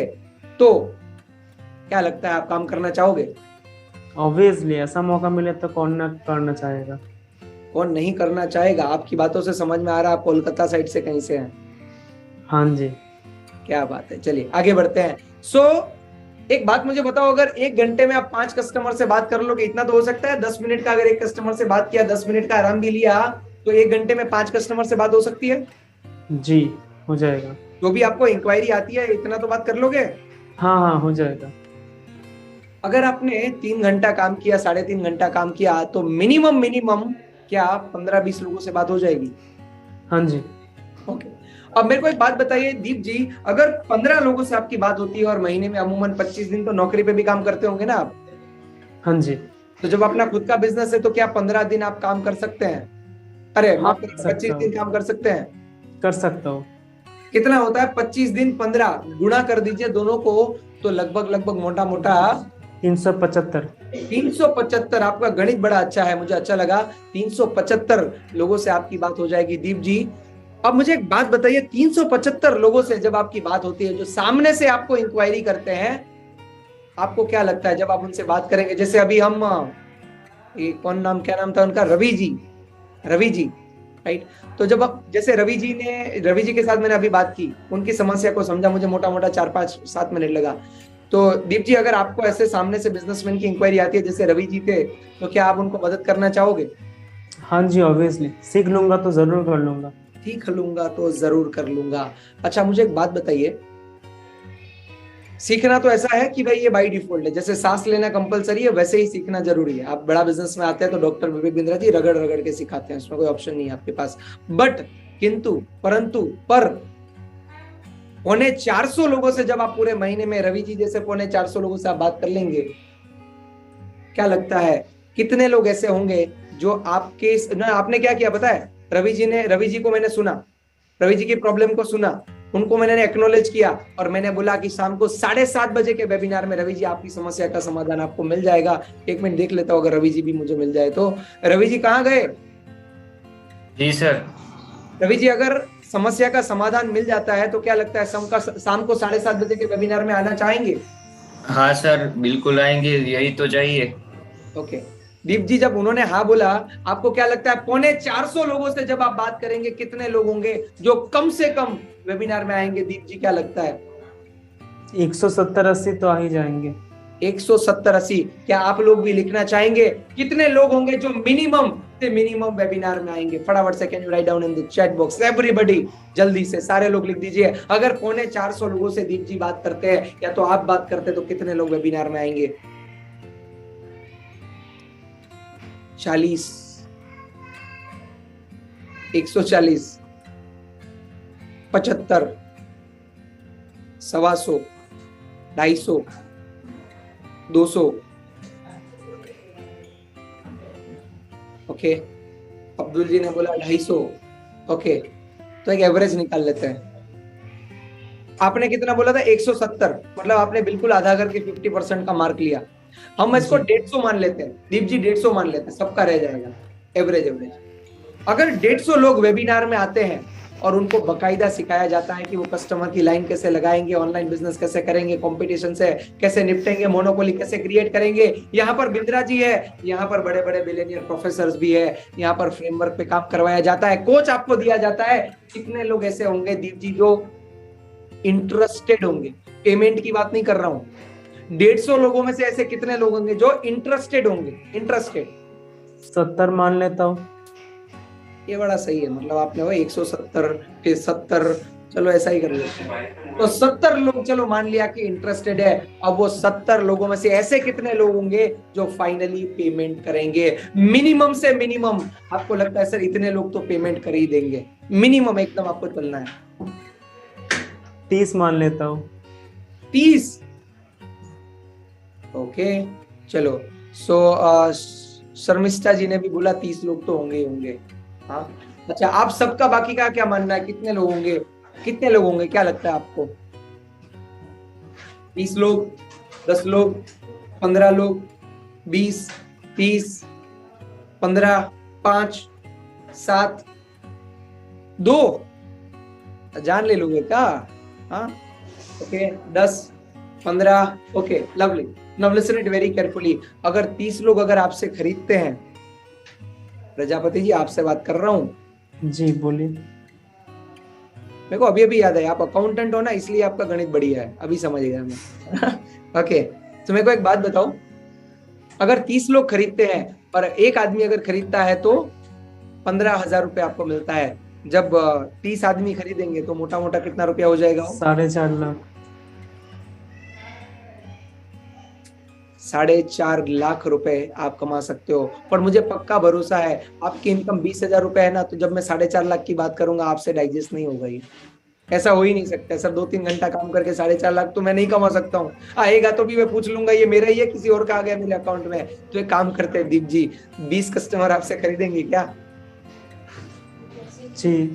तो क्या लगता है आप काम करना चाहोगे? ऑब्वियसली ऐसा मौका मिले तो कौन ना करना चाहेगा। कौन नहीं करना चाहेगा? आपकी बातों से समझ में आ रहा है आप कोलकाता साइड से कहीं से हैं। हाँ जी। क्या बात है, चलिए आगे बढ़ते हैं। सो एक बात मुझे बताओ, अगर 1 घंटे में आप 5 कस्टमर से बात कर लोगे, इतना तो हो सकता है। 10 मिनट का अगर एक कस्टमर से बात किया, 10 मिनट का आराम भी लिया, तो 1 घंटे में 5 कस्टमर से बात हो सकती है? जी हो जाएगा। जो भी आपको इंक्वायरी आती है इतना तो बात कर लोगे? हाँ हाँ हो जाएगा। अगर आपने 3 घंटा काम किया, 3.5 घंटा काम किया, तो मिनिमम क्या 15-20 लोगों से बात हो जाएगी? हाँ जी। ओके। अब मेरे को एक बात बताइए दीप जी, अगर 15 लोगों से आपकी बात होती है और महीने में अमूमन 25 दिन तो नौकरी पे भी काम करते होंगे ना आप? हाँ जी। तो जब अपना खुद का बिजनेस है तो क्या 15 दिन आप काम कर सकते हैं? अरे हाँ, 25 दिन काम कर सकते हैं? कर सकता हूँ। कितना होता है 25 दिन 15 गुणा कर दीजिए दोनों को, तो लगभग मोटा मोटा 375। 375। आपका गणित बड़ा अच्छा है, मुझे अच्छा लगा। 375 लोगों से आपकी बात हो जाएगी दीप जी। अब मुझे एक बात बताइए, 375 लोगों से जब आपकी बात होती है, जो सामने से आपको इंक्वायरी करते हैं, आपको क्या लगता है जब आप उनसे बात करेंगे? जैसे अभी हम, ये क्या नाम था उनका, रवि जी। राइट। तो जब आप जैसे रवि जी के साथ मैंने अभी बात की, उनकी समस्या को समझा, मुझे मोटा मोटा 4-5-7 मिनट लगा। तो दीप जी, अगर आपको ऐसे सामने से बिजनेसमैन की इंक्वायरी आती है जैसे रवि जी थे, तो क्या आप उनको मदद करना चाहोगे? हाँ जी, ऑब्वियसली सीख लूंगा तो जरूर कर लूंगा। सीख लूंगा तो जरूर कर लूंगा। अच्छा, मुझे एक बात बताइए, सीखना तो ऐसा है कि भाई ये बाय डिफॉल्ट है, जैसे सांस लेना कंपलसरी है वैसे ही सीखना जरूरी है। आप बड़ा बिजनेस में आते हैं तो डॉक्टर विवेक बिंद्रा जी रगड़ रगड़ के सिखाते हैं, उसमें कोई ऑप्शन नहीं है आपके पास। बट किंतु परंतु पर 450 लोगों से जब आप पूरे महीने में, रवि जी जैसे 450 लोगों से आप बात कर लेंगे, क्या लगता है कितने लोग ऐसे होंगे जो आपके आपने क्या किया पता है? रवि जी को मैंने सुना, रवि जी की प्रॉब्लम को सुना, उनको मैंने एक्नॉलेज किया और मैंने बोला कि शाम को 7:30 बजे के वेबिनार में रवि जी आपकी समस्या का समाधान आपको मिल जाएगा। एक मिनट देख लेता हूं अगर रवि जी भी मुझे मिल जाए तो। रवि जी कहाँ गए? जी सर। रवि जी, अगर समस्या का समाधान मिल जाता है तो क्या लगता है शाम को 7:30 बजे के वेबिनार में आना चाहेंगे? हाँ सर, बिल्कुल आएंगे, यही तो चाहिए। ओके दीप जी, जब उन्होंने हाँ बोला, आपको क्या लगता है 450 लोगों से जब आप बात करेंगे कितने लोग होंगे जो कम से कम वेबिनार में आएंगे? दीप जी क्या लगता है? 170-80 तो आ ही जाएंगे। 170-80। क्या आप लोग भी लिखना चाहेंगे कितने लोग होंगे जो मिनिमम से मिनिमम वेबिनार में आएंगे? फटाफट से can you write down in the chat box everybody, जल्दी से सारे लोग लिख दीजिए। अगर 450 लोगों से दीप जी बात करते हैं या तो आप बात करते हैं तो कितने लोग वेबिनार में आएंगे? 40, 140, 75, 125, 250, 200। ओके, अब्दुल जी ने बोला 250। ओके, तो एक एवरेज निकाल लेते हैं। आपने कितना बोला था? 170, मतलब आपने बिल्कुल आधा करके 50% का मार्क लिया। हम इसको 150 मान लेते हैं, दीप जी 150 मान लेते हैं, सबका रह जाएगा एवरेज। अगर 150 लोग वेबिनार में आते हैं और उनको बकायदा सिखाया जाता है कि वो कस्टमर की लाइन कैसे लगाएंगे, ऑनलाइन बिजनेस कैसे करेंगे, कंपटीशन से कैसे निपटेंगे, मोनोपोली कैसे क्रिएट करेंगे। यहाँ पर बिंद्रा जी है, यहाँ पर बड़े बड़े बिलियनियर प्रोफेसर्स भी है, यहाँ पर फ्रेमवर्क पे काम करवाया जाता है, कोच आपको दिया जाता है। कितने लोग ऐसे होंगे दीप जी जो इंटरेस्टेड होंगे? पेमेंट की बात नहीं कर रहा हूं। 150 लोगों में से ऐसे कितने लोग होंगे जो इंटरेस्टेड होंगे? इंटरेस्टेड 70 मान लेता हूँ। ये बड़ा सही है, मतलब आपने वो 170 फिर 70, चलो ऐसा ही कर लेते हैं। तो 70 लोग चलो मान लिया कि इंटरेस्टेड है। अब वो 70 लोगों में से ऐसे कितने लोग होंगे जो फाइनली पेमेंट करेंगे? मिनिमम से मिनिमम आपको लगता है सर इतने लोग तो पेमेंट कर ही देंगे? मिनिमम एकदम आपको चलना है। 30 मान लेता हूँ। 30। ओके चलो, शर्मिष्ठा जी ने भी बोला 30 लोग तो होंगे ही होंगे। हाँ अच्छा, आप सबका बाकी का क्या मानना है? कितने लोग होंगे? कितने लोग होंगे क्या लगता है आपको? 20 लोग, 10 लोग, 15 लोग, 20, 30, 15, 5, 7, 2? जान ले लोगे क्या? हाँ okay, 10, 15। Okay lovely, now listen it very carefully. अगर 30 लोग अगर आपसे खरीदते हैं, प्रजापति जी आपसे बात कर रहा हूं। जी बोलिए। मेरे को अभी अभी याद है, आप अकाउंटेंट हो ना, इसलिए आपका गणित बढ़िया है, अभी समझ गया मैं। ओके, तो मेरे को एक बात बताओ, अगर 30 लोग खरीदते हैं और एक आदमी अगर खरीदता है तो 15,000 रुपए आपको मिलता है। जब 30 आदमी खरीदेंगे तो मोटा मोटा कितना रुपया हो जाएगा? 4.5 लाख। 4.5 लाख रुपए आप कमा सकते हो। पर मुझे पक्का भरोसा है आपकी इनकम 20,000 रुपए है ना, तो जब मैं 4.5 लाख की बात करूंगा आपसे डाइजेस्ट नहीं होगा। ये ऐसा हो ही नहीं सकता सर। 2-3 घंटा काम करके 4.5 लाख तो मैं नहीं कमा सकता हूँ। आएगा तो भी मैं पूछ लूंगा ये मेरा ही है किसी और का आ गया मेरे अकाउंट में। तो एक काम करते हैं दीप जी, 20 कस्टमर आपसे खरीदेंगे क्या? जी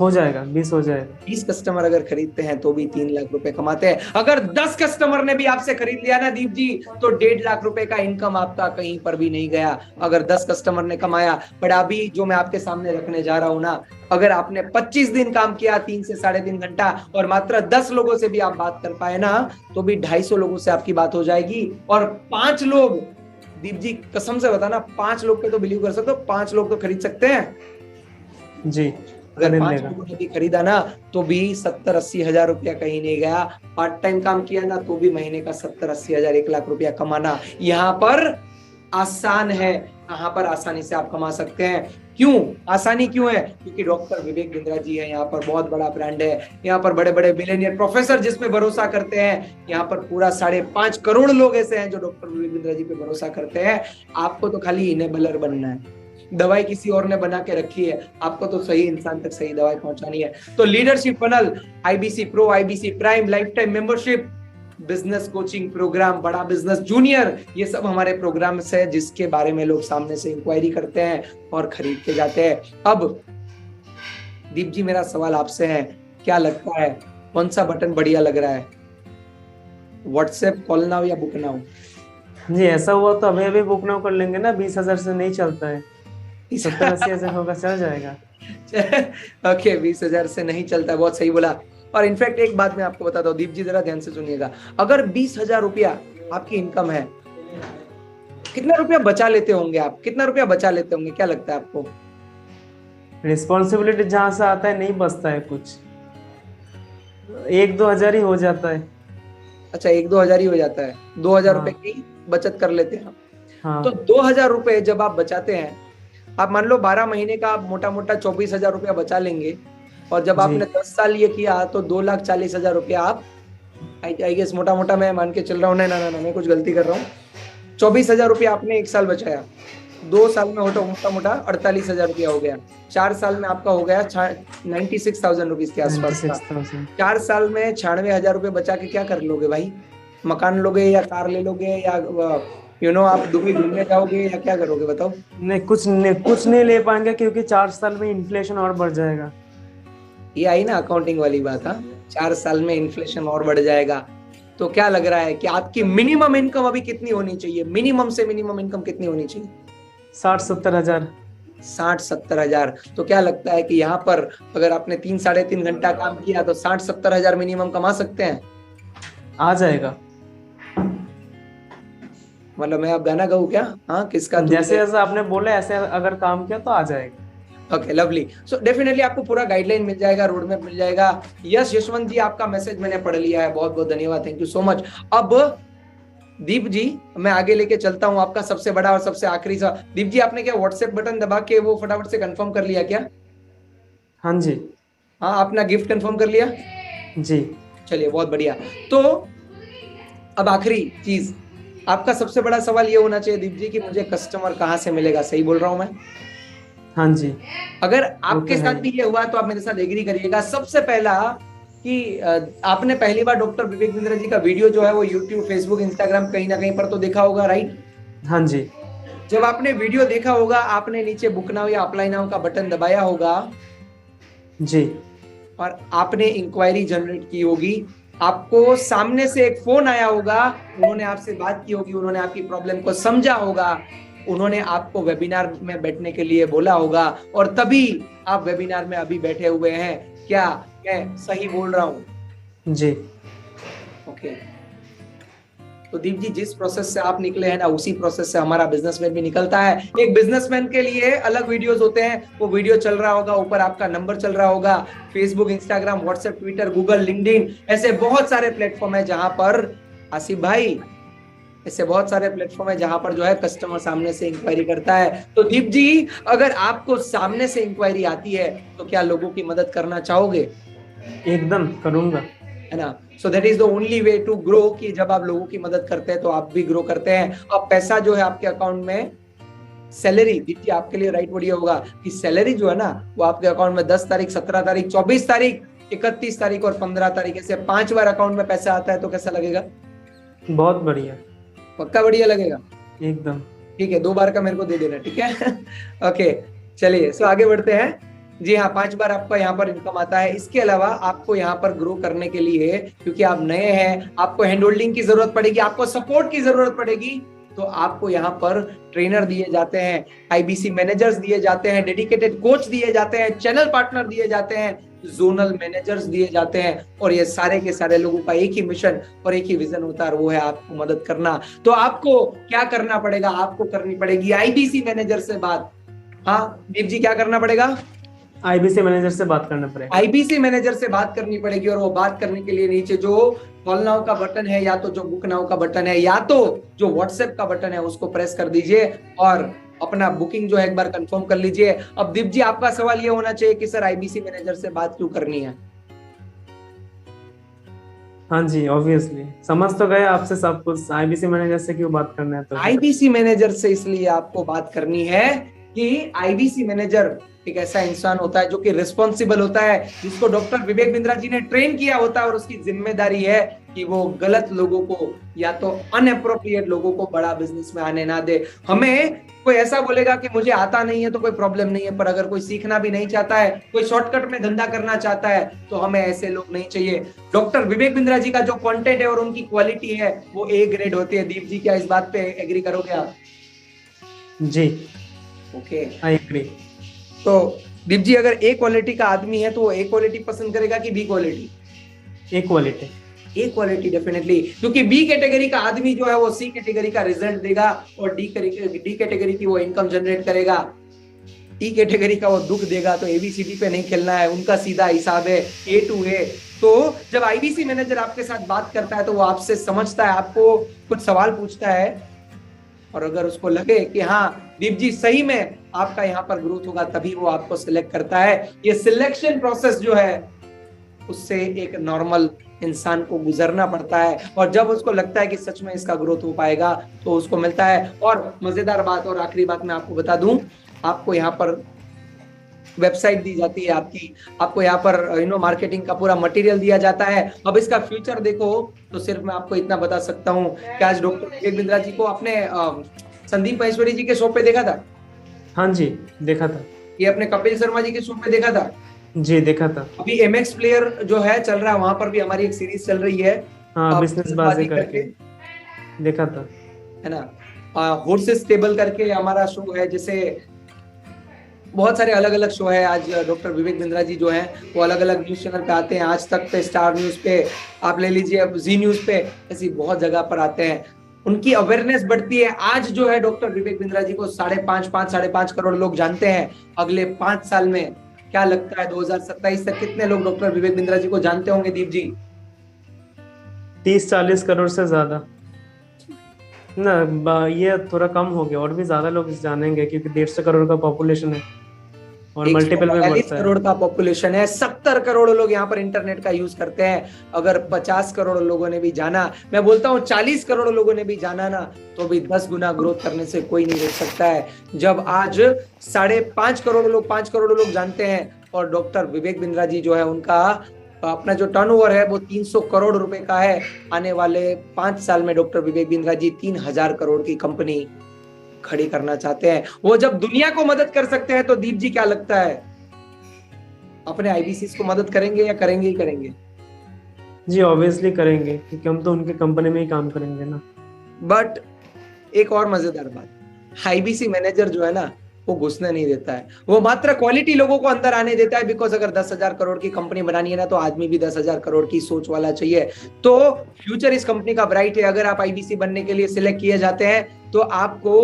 हो जाएगा, 20 हो जाएगा। 20 कस्टमर अगर खरीदते हैं तो भी 3 लाख रुपए कमाते हैं। अगर 10 कस्टमर ने भी आपसे खरीद लिया ना दीप जी, तो 1.5 लाख रुपए का इनकम आपका कहीं पर भी नहीं गया। अगर 10 कस्टमर ने कमाया। बट अभी जो मैं आपके सामने रखने जा रहा हूं ना, अगर आपने 25 दिन काम किया 3 से 3.5 घंटा और मात्र 10 लोगों से भी आप बात कर पाए ना, तो भी 250 लोगों से आपकी बात हो जाएगी। और 5 लोग, दीप जी कसम से बताना, 5 लोग पे तो बिलीव कर सकते हो, 5 लोग तो खरीद सकते हैं। जी अगर खरीद 5 लेगा। लोगों ने भी खरीदा ना तो भी 70-80 हजार रुपया कहीं नहीं गया। पार्ट टाइम काम किया ना तो भी महीने का 70-80 हजार 1 लाख रुपया कमाना यहाँ पर आसान है। यहाँ पर आसानी से आप कमा सकते हैं। क्यों आसानी क्यों है? क्योंकि डॉक्टर विवेक बिंद्रा जी है, यहाँ पर बहुत बड़ा ब्रांड है, यहाँ पर बड़े बड़े बिलियनियर प्रोफेसर जिसमें भरोसा करते हैं। यहाँ पर पूरा 5.5 करोड़ लोग ऐसे हैं जो डॉक्टर विवेक बिंद्रा जी पे भरोसा करते हैं। आपको तो खाली इनेबलर बनना है, दवाई किसी और ने बना के रखी है, आपको तो सही इंसान तक सही दवाई पहुंचानी है। तो leadership funnel, IBC pro, IBC prime, lifetime membership, business coaching program, बड़ा बिजनेस जूनियर, ये सब हमारे प्रोग्राम्स है जिसके बारे में लोग सामने से इंक्वायरी करते हैं और खरीद के जाते हैं। अब दीप जी मेरा सवाल आपसे है, क्या लगता है कौन सा बटन बढ़िया लग रहा है? व्हाट्सएप कॉल नाउ या बुक नाउ? जी ऐसा हुआ तो अभी अभी बुक नाउ कर लेंगे ना, 20,000 से नहीं चलता है, 70-80 हजार होगा चल जाएगा। ओके 20,000 से नहीं चलता, बहुत सही बोला। और इनफैक्ट एक बात मैं आपको बताता हूँ दीप जी, जरा ध्यान से सुनिएगा। अगर 20,000 रुपया आपकी इनकम है, कितना रुपया बचा लेते होंगे आप? कितना रुपया बचा लेते होंगे, क्या लगता है आपको? रिस्पॉन्सिबिलिटी जहाँ से आता है नहीं बचता है कुछ, 1-2 हजार ही हो जाता है। अच्छा 1-2 हजार ही हो जाता है, 2,000 हाँ। रुपए की बचत कर लेते हैं। हाँ तो 2,000 रुपए जब आप बचाते हैं, आप मान लो 12 महीने का आप मोटा मोटा 24,000 रुपया बचा लेंगे, और जब जी। आपने 10 साल ये किया तो 2,40,000 रुपया आप आई गेस मोटा मोटा मैं मान के चल रहा हूँ, ना मैं कुछ गलती कर रहा हूँ, 24,000 रुपया आपने 1 साल बचाया, 2 साल में मोटा मोटा 48,000 रुपया हो गया, 4 साल में आपका हो गया 96,000 रुपीज के आसपास का। 96,000। 4 साल में 96,000 रुपये बचा के क्या कर लोगे भाई? मकान लोगे या कार ले लोगे या आप दुबई घूमने जाओगे या क्या करोगे बताओ? नहीं कुछ नहीं ले पाएंगे, क्योंकि 4 साल में इन्फ्लेशन और बढ़ जाएगा। ये आई ना अकाउंटिंग वाली बात। हाँ 4 साल में इन्फ्लेशन और बढ़ जाएगा। तो क्या लग रहा है कि आपकी मिनिमम इनकम अभी कितनी होनी चाहिए? मिनिमम से मिनिमम इनकम कितनी होनी चाहिए? 60-70 हजार। 60-70 हजार। तो क्या लगता है कि यहाँ पर अगर आपने 3-3.5 घंटा काम किया तो 60-70 हजार मिनिमम कमा सकते हैं? आ जाएगा। मतलब मैं अब गाना गाऊं क्या? हाँ किसका? जैसे जैसे आपने बोला ऐसे अगर काम किया तो आ जाएगा। Okay lovely. सो डेफिनेटली आपको पूरा गाइडलाइन मिल जाएगा, रोड मैप मिल जाएगा। यस यशवंत जी आपका मैसेज मैंने पढ़ लिया है, बहुत बहुत धन्यवाद, थैंक यू सो मच। अब दीप जी मैं आगे लेके चलता हूँ आपका सबसे बड़ा और सबसे आखिरी सा। दीप जी आपने क्या व्हाट्सएप बटन दबा के वो फटाफट से कंफर्म कर लिया क्या? हाँ जी। हाँ अपना गिफ्ट कंफर्म कर लिया? जी चलिए बहुत बढ़िया। तो अब आखिरी चीज, आपका सबसे बड़ा सवाल ये होना चाहिए दीप जी कि मुझे कस्टमर कहाँ से मिलेगा? सही बोल रहा हूँ मैं? हाँ जी। अगर आपके तो साथ है। भी ये हुआ तो आप मेरे साथ एग्री करिएगा। सबसे पहला कि आपने पहली बार डॉक्टर विवेक बिंद्रा जी का वीडियो जो है वो यूट्यूब, फेसबुक, इंस्टाग्राम कहीं ना कहीं पर तो देखा होगा, राइट? हाँ जी। जब आपने वीडियो देखा होगा आपने नीचे बुक नाउ या अप्लाई नाउ का बटन दबाया होगा जी। और आपने इंक्वायरी जनरेट की होगी। आपको सामने से एक फोन आया होगा, उन्होंने आपसे बात की होगी, उन्होंने आपकी प्रॉब्लम को समझा होगा, उन्होंने आपको वेबिनार में बैठने के लिए बोला होगा और तभी आप वेबिनार में अभी बैठे हुए हैं। क्या मैं सही बोल रहा हूं? जी। ओके। तो दीप जी जिस प्रोसेस से आप निकले हैं ना उसी प्रोसेस से हमारा बिजनेसमैन भी निकलता है। एक बिजनेसमैन के लिए अलग वीडियोस होते हैं, वो वीडियो चल रहा होगा, ऊपर आपका नंबर चल रहा होगा, Facebook, Instagram, WhatsApp, Twitter, Google, LinkedIn, ऐसे बहुत सारे प्लेटफॉर्म है जहां पर आसिफ भाई ऐसे बहुत सारे प्लेटफॉर्म है जहां पर जो है कस्टमर सामने से इंक्वायरी करता है। तो दीप जी अगर आपको सामने से इंक्वायरी आती है तो क्या लोगों की मदद करना चाहोगे? एकदम करूंगा, है ना? So that is the only way to grow कि जब आप लोगों की मदद करते हैं तो आप भी ग्रो करते हैं। अब पैसा जो है आपके अकाउंट में, सैलरी, दीप जी आपके लिए राइट वर्ड ये होगा कि सैलरी जो है ना वो आपके अकाउंट में 10 तारीख, 17 तारीख, 24 तारीख, 31 तारीख और 15 तारीख ऐसे 5 बार अकाउंट में पैसा आता है तो कैसा लगेगा? बहुत बढ़िया, पक्का बढ़िया लगेगा? एकदम। ठीक है 2 बार का मेरे को दे देना, ठीक है? ओके चलिए सो आगे बढ़ते हैं। जी हाँ 5 बार आपका यहाँ पर इनकम आता है। इसके अलावा आपको यहाँ पर ग्रो करने के लिए, क्योंकि आप नए हैं, आपको हैंड होल्डिंग की जरूरत पड़ेगी, आपको सपोर्ट की जरूरत पड़ेगी, तो आपको यहाँ पर ट्रेनर दिए जाते हैं, आईबीसी मैनेजर्स दिए जाते हैं, डेडिकेटेड कोच दिए जाते हैं, चैनल पार्टनर दिए जाते हैं, जोनल मैनेजर्स दिए जाते हैं, और ये सारे के सारे लोगों का एक ही मिशन और एक ही विजन होता है, वो है आपको मदद करना। तो आपको क्या करना पड़ेगा? आपको करनी पड़ेगी आईबीसी मैनेजर से बात। हाँ दीप जी क्या करना पड़ेगा? आईबीसी मैनेजर से बात करना पड़ेगा। आईबीसी मैनेजर से बात करनी पड़ेगी, और वो बात करने के लिए नीचे जो कॉल नाउ का बटन है, या तो जो बुक नाउ का बटन है, या तो जो व्हाट्सएप का बटन है, उसको प्रेस कर दीजिए और अपना बुकिंग जो है एक बार कंफर्म कर लीजिए। अब दीप जी, आपका सवाल ये होना चाहिए कि सर आईबीसी मैनेजर से बात क्यों करनी है? हाँ जी, ऑब्वियसली समझ तो गए आपसे सब कुछ, आईबीसी मैनेजर से क्यों बात करना है? तो आईबीसी मैनेजर से इसलिए आपको बात करनी है कि आईबीसी मैनेजर एक ऐसा इंसान होता है जो कि रिस्पॉन्सिबल होता है, जिसको डॉक्टर विवेक बिंद्रा जी ने ट्रेन किया होता है, और उसकी जिम्मेदारी है कि वो गलत लोगों को या तो अनएप्रोप्रिएट लोगों को बड़ा बिजनेस में आने ना दे। हमें कोई ऐसा बोलेगा कि मुझे आता नहीं है तो कोई प्रॉब्लम नहीं है, पर अगर कोई सीखना भी नहीं चाहता है, कोई शॉर्टकट में धंधा करना चाहता है, तो हमें ऐसे लोग नहीं चाहिए। डॉक्टर विवेक बिंद्रा जी का जो कंटेंट है और उनकी क्वालिटी है वो ए ग्रेड होती है। दीप जी, क्या इस बात पे एग्री करोगे आप? जी, ओके, आई एग्री। तो दीप जी, अगर ए क्वालिटी का आदमी है तो वो ए क्वालिटी पसंद करेगा कि बी क्वालिटी? ए क्वालिटी। ए क्वालिटी डेफिनेटली, क्योंकि बी कैटेगरी का आदमी जो है वो सी कैटेगरी का रिजल्ट देगा, और डी कैटेगरी की वो इनकम जनरेट करेगा, ई कैटेगरी का वो दुख देगा। तो एबीसीडी पे नहीं खेलना है, उनका सीधा हिसाब है ए टू ए। तो जब आईबीसी मैनेजर आपके साथ बात करता है तो वो आपसे समझता है, आपको कुछ सवाल पूछता है, और अगर उसको लगे कि हाँ दीप जी सही में आपका यहाँ पर ग्रोथ होगा, तभी वो आपको सिलेक्ट करता है। ये सिलेक्शन प्रोसेस जो है उससे एक नॉर्मल इंसान को गुजरना पड़ता है, और जब उसको लगता है कि सच में इसका ग्रोथ हो पाएगा तो उसको मिलता है। और मजेदार बात और आखिरी बात मैं आपको बता दूं, आपको यहाँ पर वेबसाइट दी जाती है आपकी, आपको यहाँ पर मार्केटिंग का पूरा मटेरियल दिया जाता है। अब इसका फ्यूचर देखो तो सिर्फ मैं आपको इतना बता सकता हूँ कि आज डॉक्टर विवेक बिंद्रा जी को अपने संदीप महेश्वरी जी के शो पे देखा था? हाँ जी, देखा था। ये अपने कपिल शर्मा जी के शो पे देखा था? जी, देखा था। अभी एमएक्स प्लेयर जो है चल रहा है, वहां पर भी हमारी एक सीरीज चल रही है, हाँ, बिजनेस बाजी करके देखा था, है ना। हॉर्सेस टेबल करके हमारा शो है, जैसे बहुत सारे अलग अलग शो है। आज डॉक्टर विवेक बिंद्रा जी जो हैं वो अलग अलग न्यूज चैनल पे आते हैं, आज तक पे, स्टार न्यूज पे, आप ले लीजिए जी न्यूज पे, ऐसी बहुत जगह पर आते हैं। उनकी अवेयरनेस बढ़ती है। आज जो है डॉक्टर विवेक बिंद्रा जी को 5.5 करोड़ लोग जानते हैं। अगले 5 साल में क्या लगता है 2027 तक कितने लोग डॉक्टर विवेक बिंद्रा जी को जानते होंगे दीप जी? 30-40 करोड़ से ज्यादा ना, ये थोड़ा कम हो गया, और भी ज्यादा लोग जानेंगे क्योंकि 150 करोड़ का पॉपुलेशन है और मल्टीपल में बढ़ता है। 142 करोड़ का पॉपुलेशन है, 70 करोड़ लोग यहाँ पर इंटरनेट का यूज करते हैं। अगर 50 करोड़ लोगों ने भी जाना, मैं बोलता हूँ 40 करोड़ लोगों ने भी जाना ना, तो भी 10 गुना ग्रोथ करने से कोई नहीं रोक सकता है। जब आज 5.5 करोड़ लोग 5 करोड़ लोग जानते हैं, और डॉक्टर विवेक बिंद्रा जी जो है उनका अपना जो टर्नओवर है वो 300 करोड़ रुपए का है। आने वाले 5 साल में डॉक्टर विवेक बिंद्रा जी 3000 करोड़ की कंपनी खड़ी करना चाहते हैं। वो जब दुनिया को मदद कर सकते हैं तो दीप जी क्या लगता है, अपने आईबीसी को मदद करेंगे या करेंगे ही करेंगे? जी, ऑब्वियसली करेंगे, क्योंकि हम तो उनके कंपनी में ही काम करेंगे ना। बट एक और मजेदार बात, आईबीसी मैनेजर जो है ना वो घुसने नहीं देता है, वो मात्र क्वालिटी लोगों को अंदर आने देता है। बिकॉज अगर 10,000 करोड़ की कंपनी बनानी है ना, तो आदमी भी 10,000 करोड़ की सोच वाला चाहिए। तो फ्यूचर इस कंपनी का ब्राइट है। अगर आप आईबीसी बनने के लिए सिलेक्ट किए जाते हैं तो आपको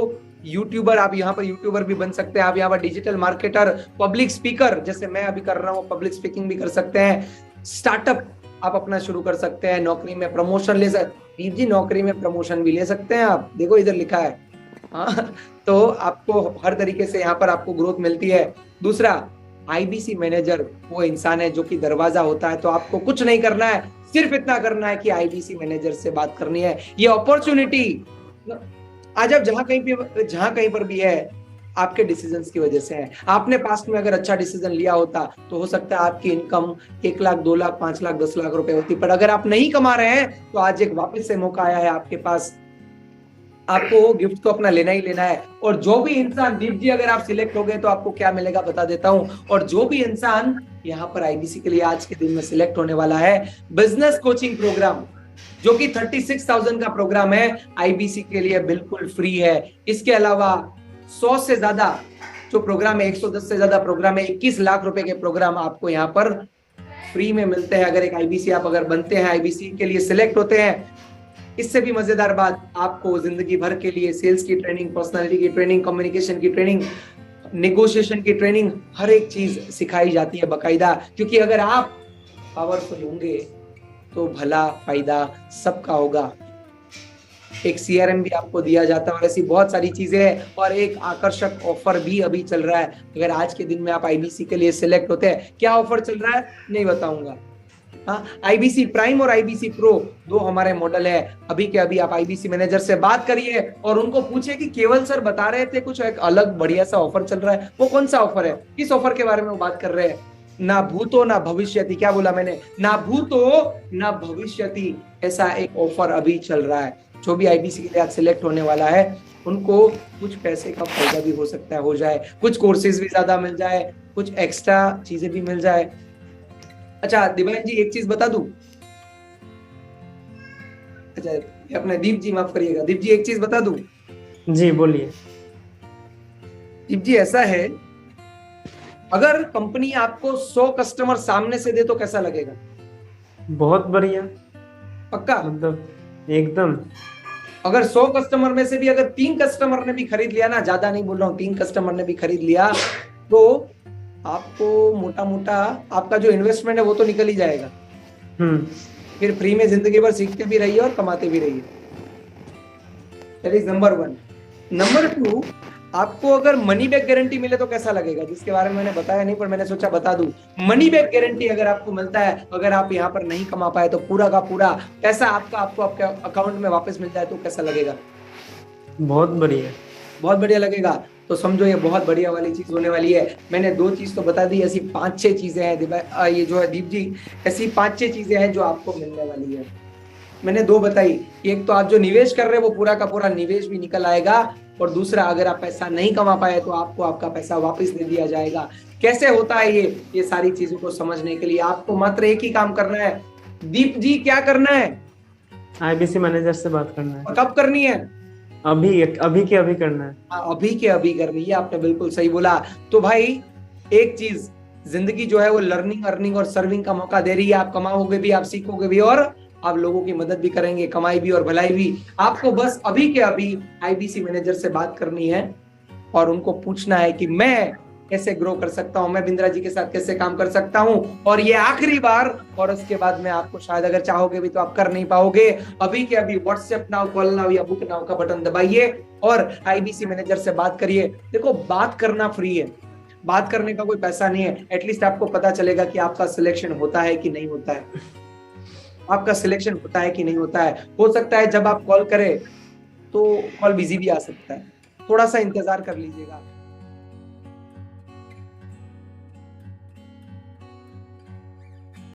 यूट्यूबर, आप यहाँ पर यूट्यूबर भी बन सकते हैं, आप यहाँ पर डिजिटल मार्केटर, पब्लिक स्पीकर, जैसे मैं अभी कर रहा हूँ, पब्लिक स्पीकिंग भी कर सकते हैं, स्टार्टअप आप अपना शुरू कर सकते हैं, नौकरी में प्रमोशन ले सकते जी, नौकरी में प्रमोशन भी ले सकते हैं आप, देखो इधर लिखा है। हाँ, तो आपको हर तरीके से यहाँ पर आपको ग्रोथ मिलती है। दूसरा, आईबीसी मैनेजर वो इंसान है जो कि दरवाजा होता है, तो आपको कुछ नहीं करना है, सिर्फ इतना करना है कि आईबीसी मैनेजर से बात करनी है। ये अपॉर्चुनिटी आज आप जहां कहीं पर भी है, आपके डिसीजंस की वजह से है। आपने पास्ट में अगर अच्छा डिसीजन लिया होता तो हो सकता है आपकी इनकम 1 लाख, 2 लाख, 5 लाख, 10 लाख रुपए होती, पर अगर आप नहीं कमा रहे हैं तो आज एक वापस से मौका आया है आपके पास, आपको गिफ्ट तो अपना लेना ही लेना है। और जो भी इंसान, दीप जी अगर आप सिलेक्ट हो गए तो आपको क्या मिलेगा बता देता हूं। और जो भी इंसान यहाँ पर आईबीसी के लिए आज के दिन में सिलेक्ट होने वाला है, बिजनेस कोचिंग प्रोग्राम जो कि 36,000 का प्रोग्राम है, आईबीसी के लिए बिल्कुल फ्री है। इसके अलावा 100 से ज्यादा जो प्रोग्राम है, 110 से ज्यादा प्रोग्राम है, 21 लाख रुपए के प्रोग्राम आपको यहाँ पर फ्री में मिलते हैं। अगर एक आईबीसी आप अगर बनते हैं, आईबीसी के लिए सिलेक्ट होते हैं, इससे भी मजेदार बात, आपको जिंदगी भर के लिए सेल्स की ट्रेनिंग, पर्सनालिटी की ट्रेनिंग, कम्युनिकेशन की ट्रेनिंग, नेगोशिएशन की ट्रेनिंग, हर एक चीज सिखाई जाती है बकायदा, क्योंकि अगर आप पावरफुल होंगे तो भला फायदा सबका होगा। एक सीआरएम भी आपको दिया जाता है और ऐसी बहुत सारी चीजें हैं। और एक आकर्षक ऑफर भी अभी चल रहा है, अगर आज के दिन में आप आईबीसी के लिए सिलेक्ट होते हैं। क्या ऑफर चल रहा है नहीं बताऊंगा। हाँ, आईबीसी प्राइम और आईबीसी प्रो दो हमारे मॉडल है। अभी के अभी आप आईबीसी मैनेजर से बात करिए और उनको पूछिए कि केवल सर बता रहे थे कुछ एक अलग बढ़िया सा ऑफर चल रहा है, वो कौन सा ऑफर है, किस ऑफर के बारे में वो बात कर रहे हैं। ना भूतो ना भविष्यति, क्या बोला मैंने, ना भूतो ना भविष्यति, ऐसा एक ऑफर अभी चल रहा है। जो भी आईबीसी के लिए आज सिलेक्ट होने वाला है उनको कुछ पैसे का फायदा भी हो सकता है, हो जाए, कुछ कोर्सेज भी ज्यादा मिल जाए, कुछ एक्स्ट्रा चीजें भी मिल जाए। अच्छा दिव्यांग जी एक चीज बता दूं, अच्छा अपने दीप जी माफ करिएगा, दीप जी एक चीज बता दूं। जी बोलिए। दीप जी ऐसा है, अगर कंपनी आपको 100 कस्टमर सामने से दे तो कैसा लगेगा? बहुत बढ़िया, पक्का? मतलब एकदम। अगर 100 कस्टमर में से भी अगर 3 कस्टमर ने भी खरीद लिया ना, ज्यादा नहीं बोल रहा हूँ, 3 कस्टमर ने भी खरीद लिया तो आपको मोटा मोटा आपका जो इन्वेस्टमेंट है वो तो निकल ही जाएगा। फिर फ्री में जिंदगी भर सीखते भी रहिए और कमाते भी रहिए। That is number 1। नंबर 2, आपको अगर मनी बैक गारंटी मिले तो कैसा लगेगा, जिसके बारे में मैंने बताया नहीं पर मैंने सोचा बता दूं। मनी बैक गारंटी अगर आपको मिलता है, अगर आप यहाँ पर नहीं कमा पाए तो पूरा का पूरा पैसा आपको आपके अकाउंट में वापस मिल जाए तो कैसा लगेगा? बहुत बढ़िया, बहुत बढ़िया लगेगा। तो समझो ये बहुत बढ़िया वाली चीज होने वाली है। मैंने 2 चीज तो बता दी, ऐसी 5-6 चीजें हैं ये जो है दीप जी, ऐसी 5-6 चीजें हैं जो आपको मिलने वाली है। मैंने 2 बताई, एक तो आप जो निवेश कर रहे हैं वो पूरा का पूरा निवेश भी निकल आएगा, और दूसरा अगर आप पैसा नहीं कमा पाए तो आपको आपका पैसा वापस दे दिया जाएगा। कैसे होता है ये सारी चीजों को समझने के लिए आपको मात्र एक ही काम करना है। दीप जी क्या करना है? आईबीसी मैनेजर से बात करना है। और कब करनी है? अभी के अभी करना है। अभी के अभी करनी है, आपने बिल्कुल सही बोला। तो भाई एक चीज, जिंदगी जो है वो लर्निंग, अर्निंग और सर्विंग का मौका दे रही है। आप कमाओगे भी, आप सीखोगे भी, और आप लोगों की मदद भी करेंगे, कमाई भी और भलाई भी। आपको बस अभी के अभी आईबीसी मैनेजर से बात करनी है और उनको पूछना है कि मैं कैसे ग्रो कर सकता हूं, मैं बिंद्रा जी के साथ कैसे काम कर सकता हूं, और ये आखिरी बार, और उसके बाद में आपको शायद अगर चाहोगे भी तो आप कर नहीं पाओगे। अभी के अभी व्हाट्सएप नाउ, कॉल नाउ या बुक नाउ का बटन दबाइए और आईबीसी मैनेजर से बात करिए। देखो बात करना फ्री है, बात करने का कोई पैसा नहीं है। एटलीस्ट आपको पता चलेगा कि आपका सिलेक्शन होता है कि नहीं होता है, आपका सिलेक्शन होता है कि नहीं होता है। हो सकता है जब आप कॉल करें तो कॉल बिजी भी आ सकता है, थोड़ा सा इंतजार कर लीजिएगा।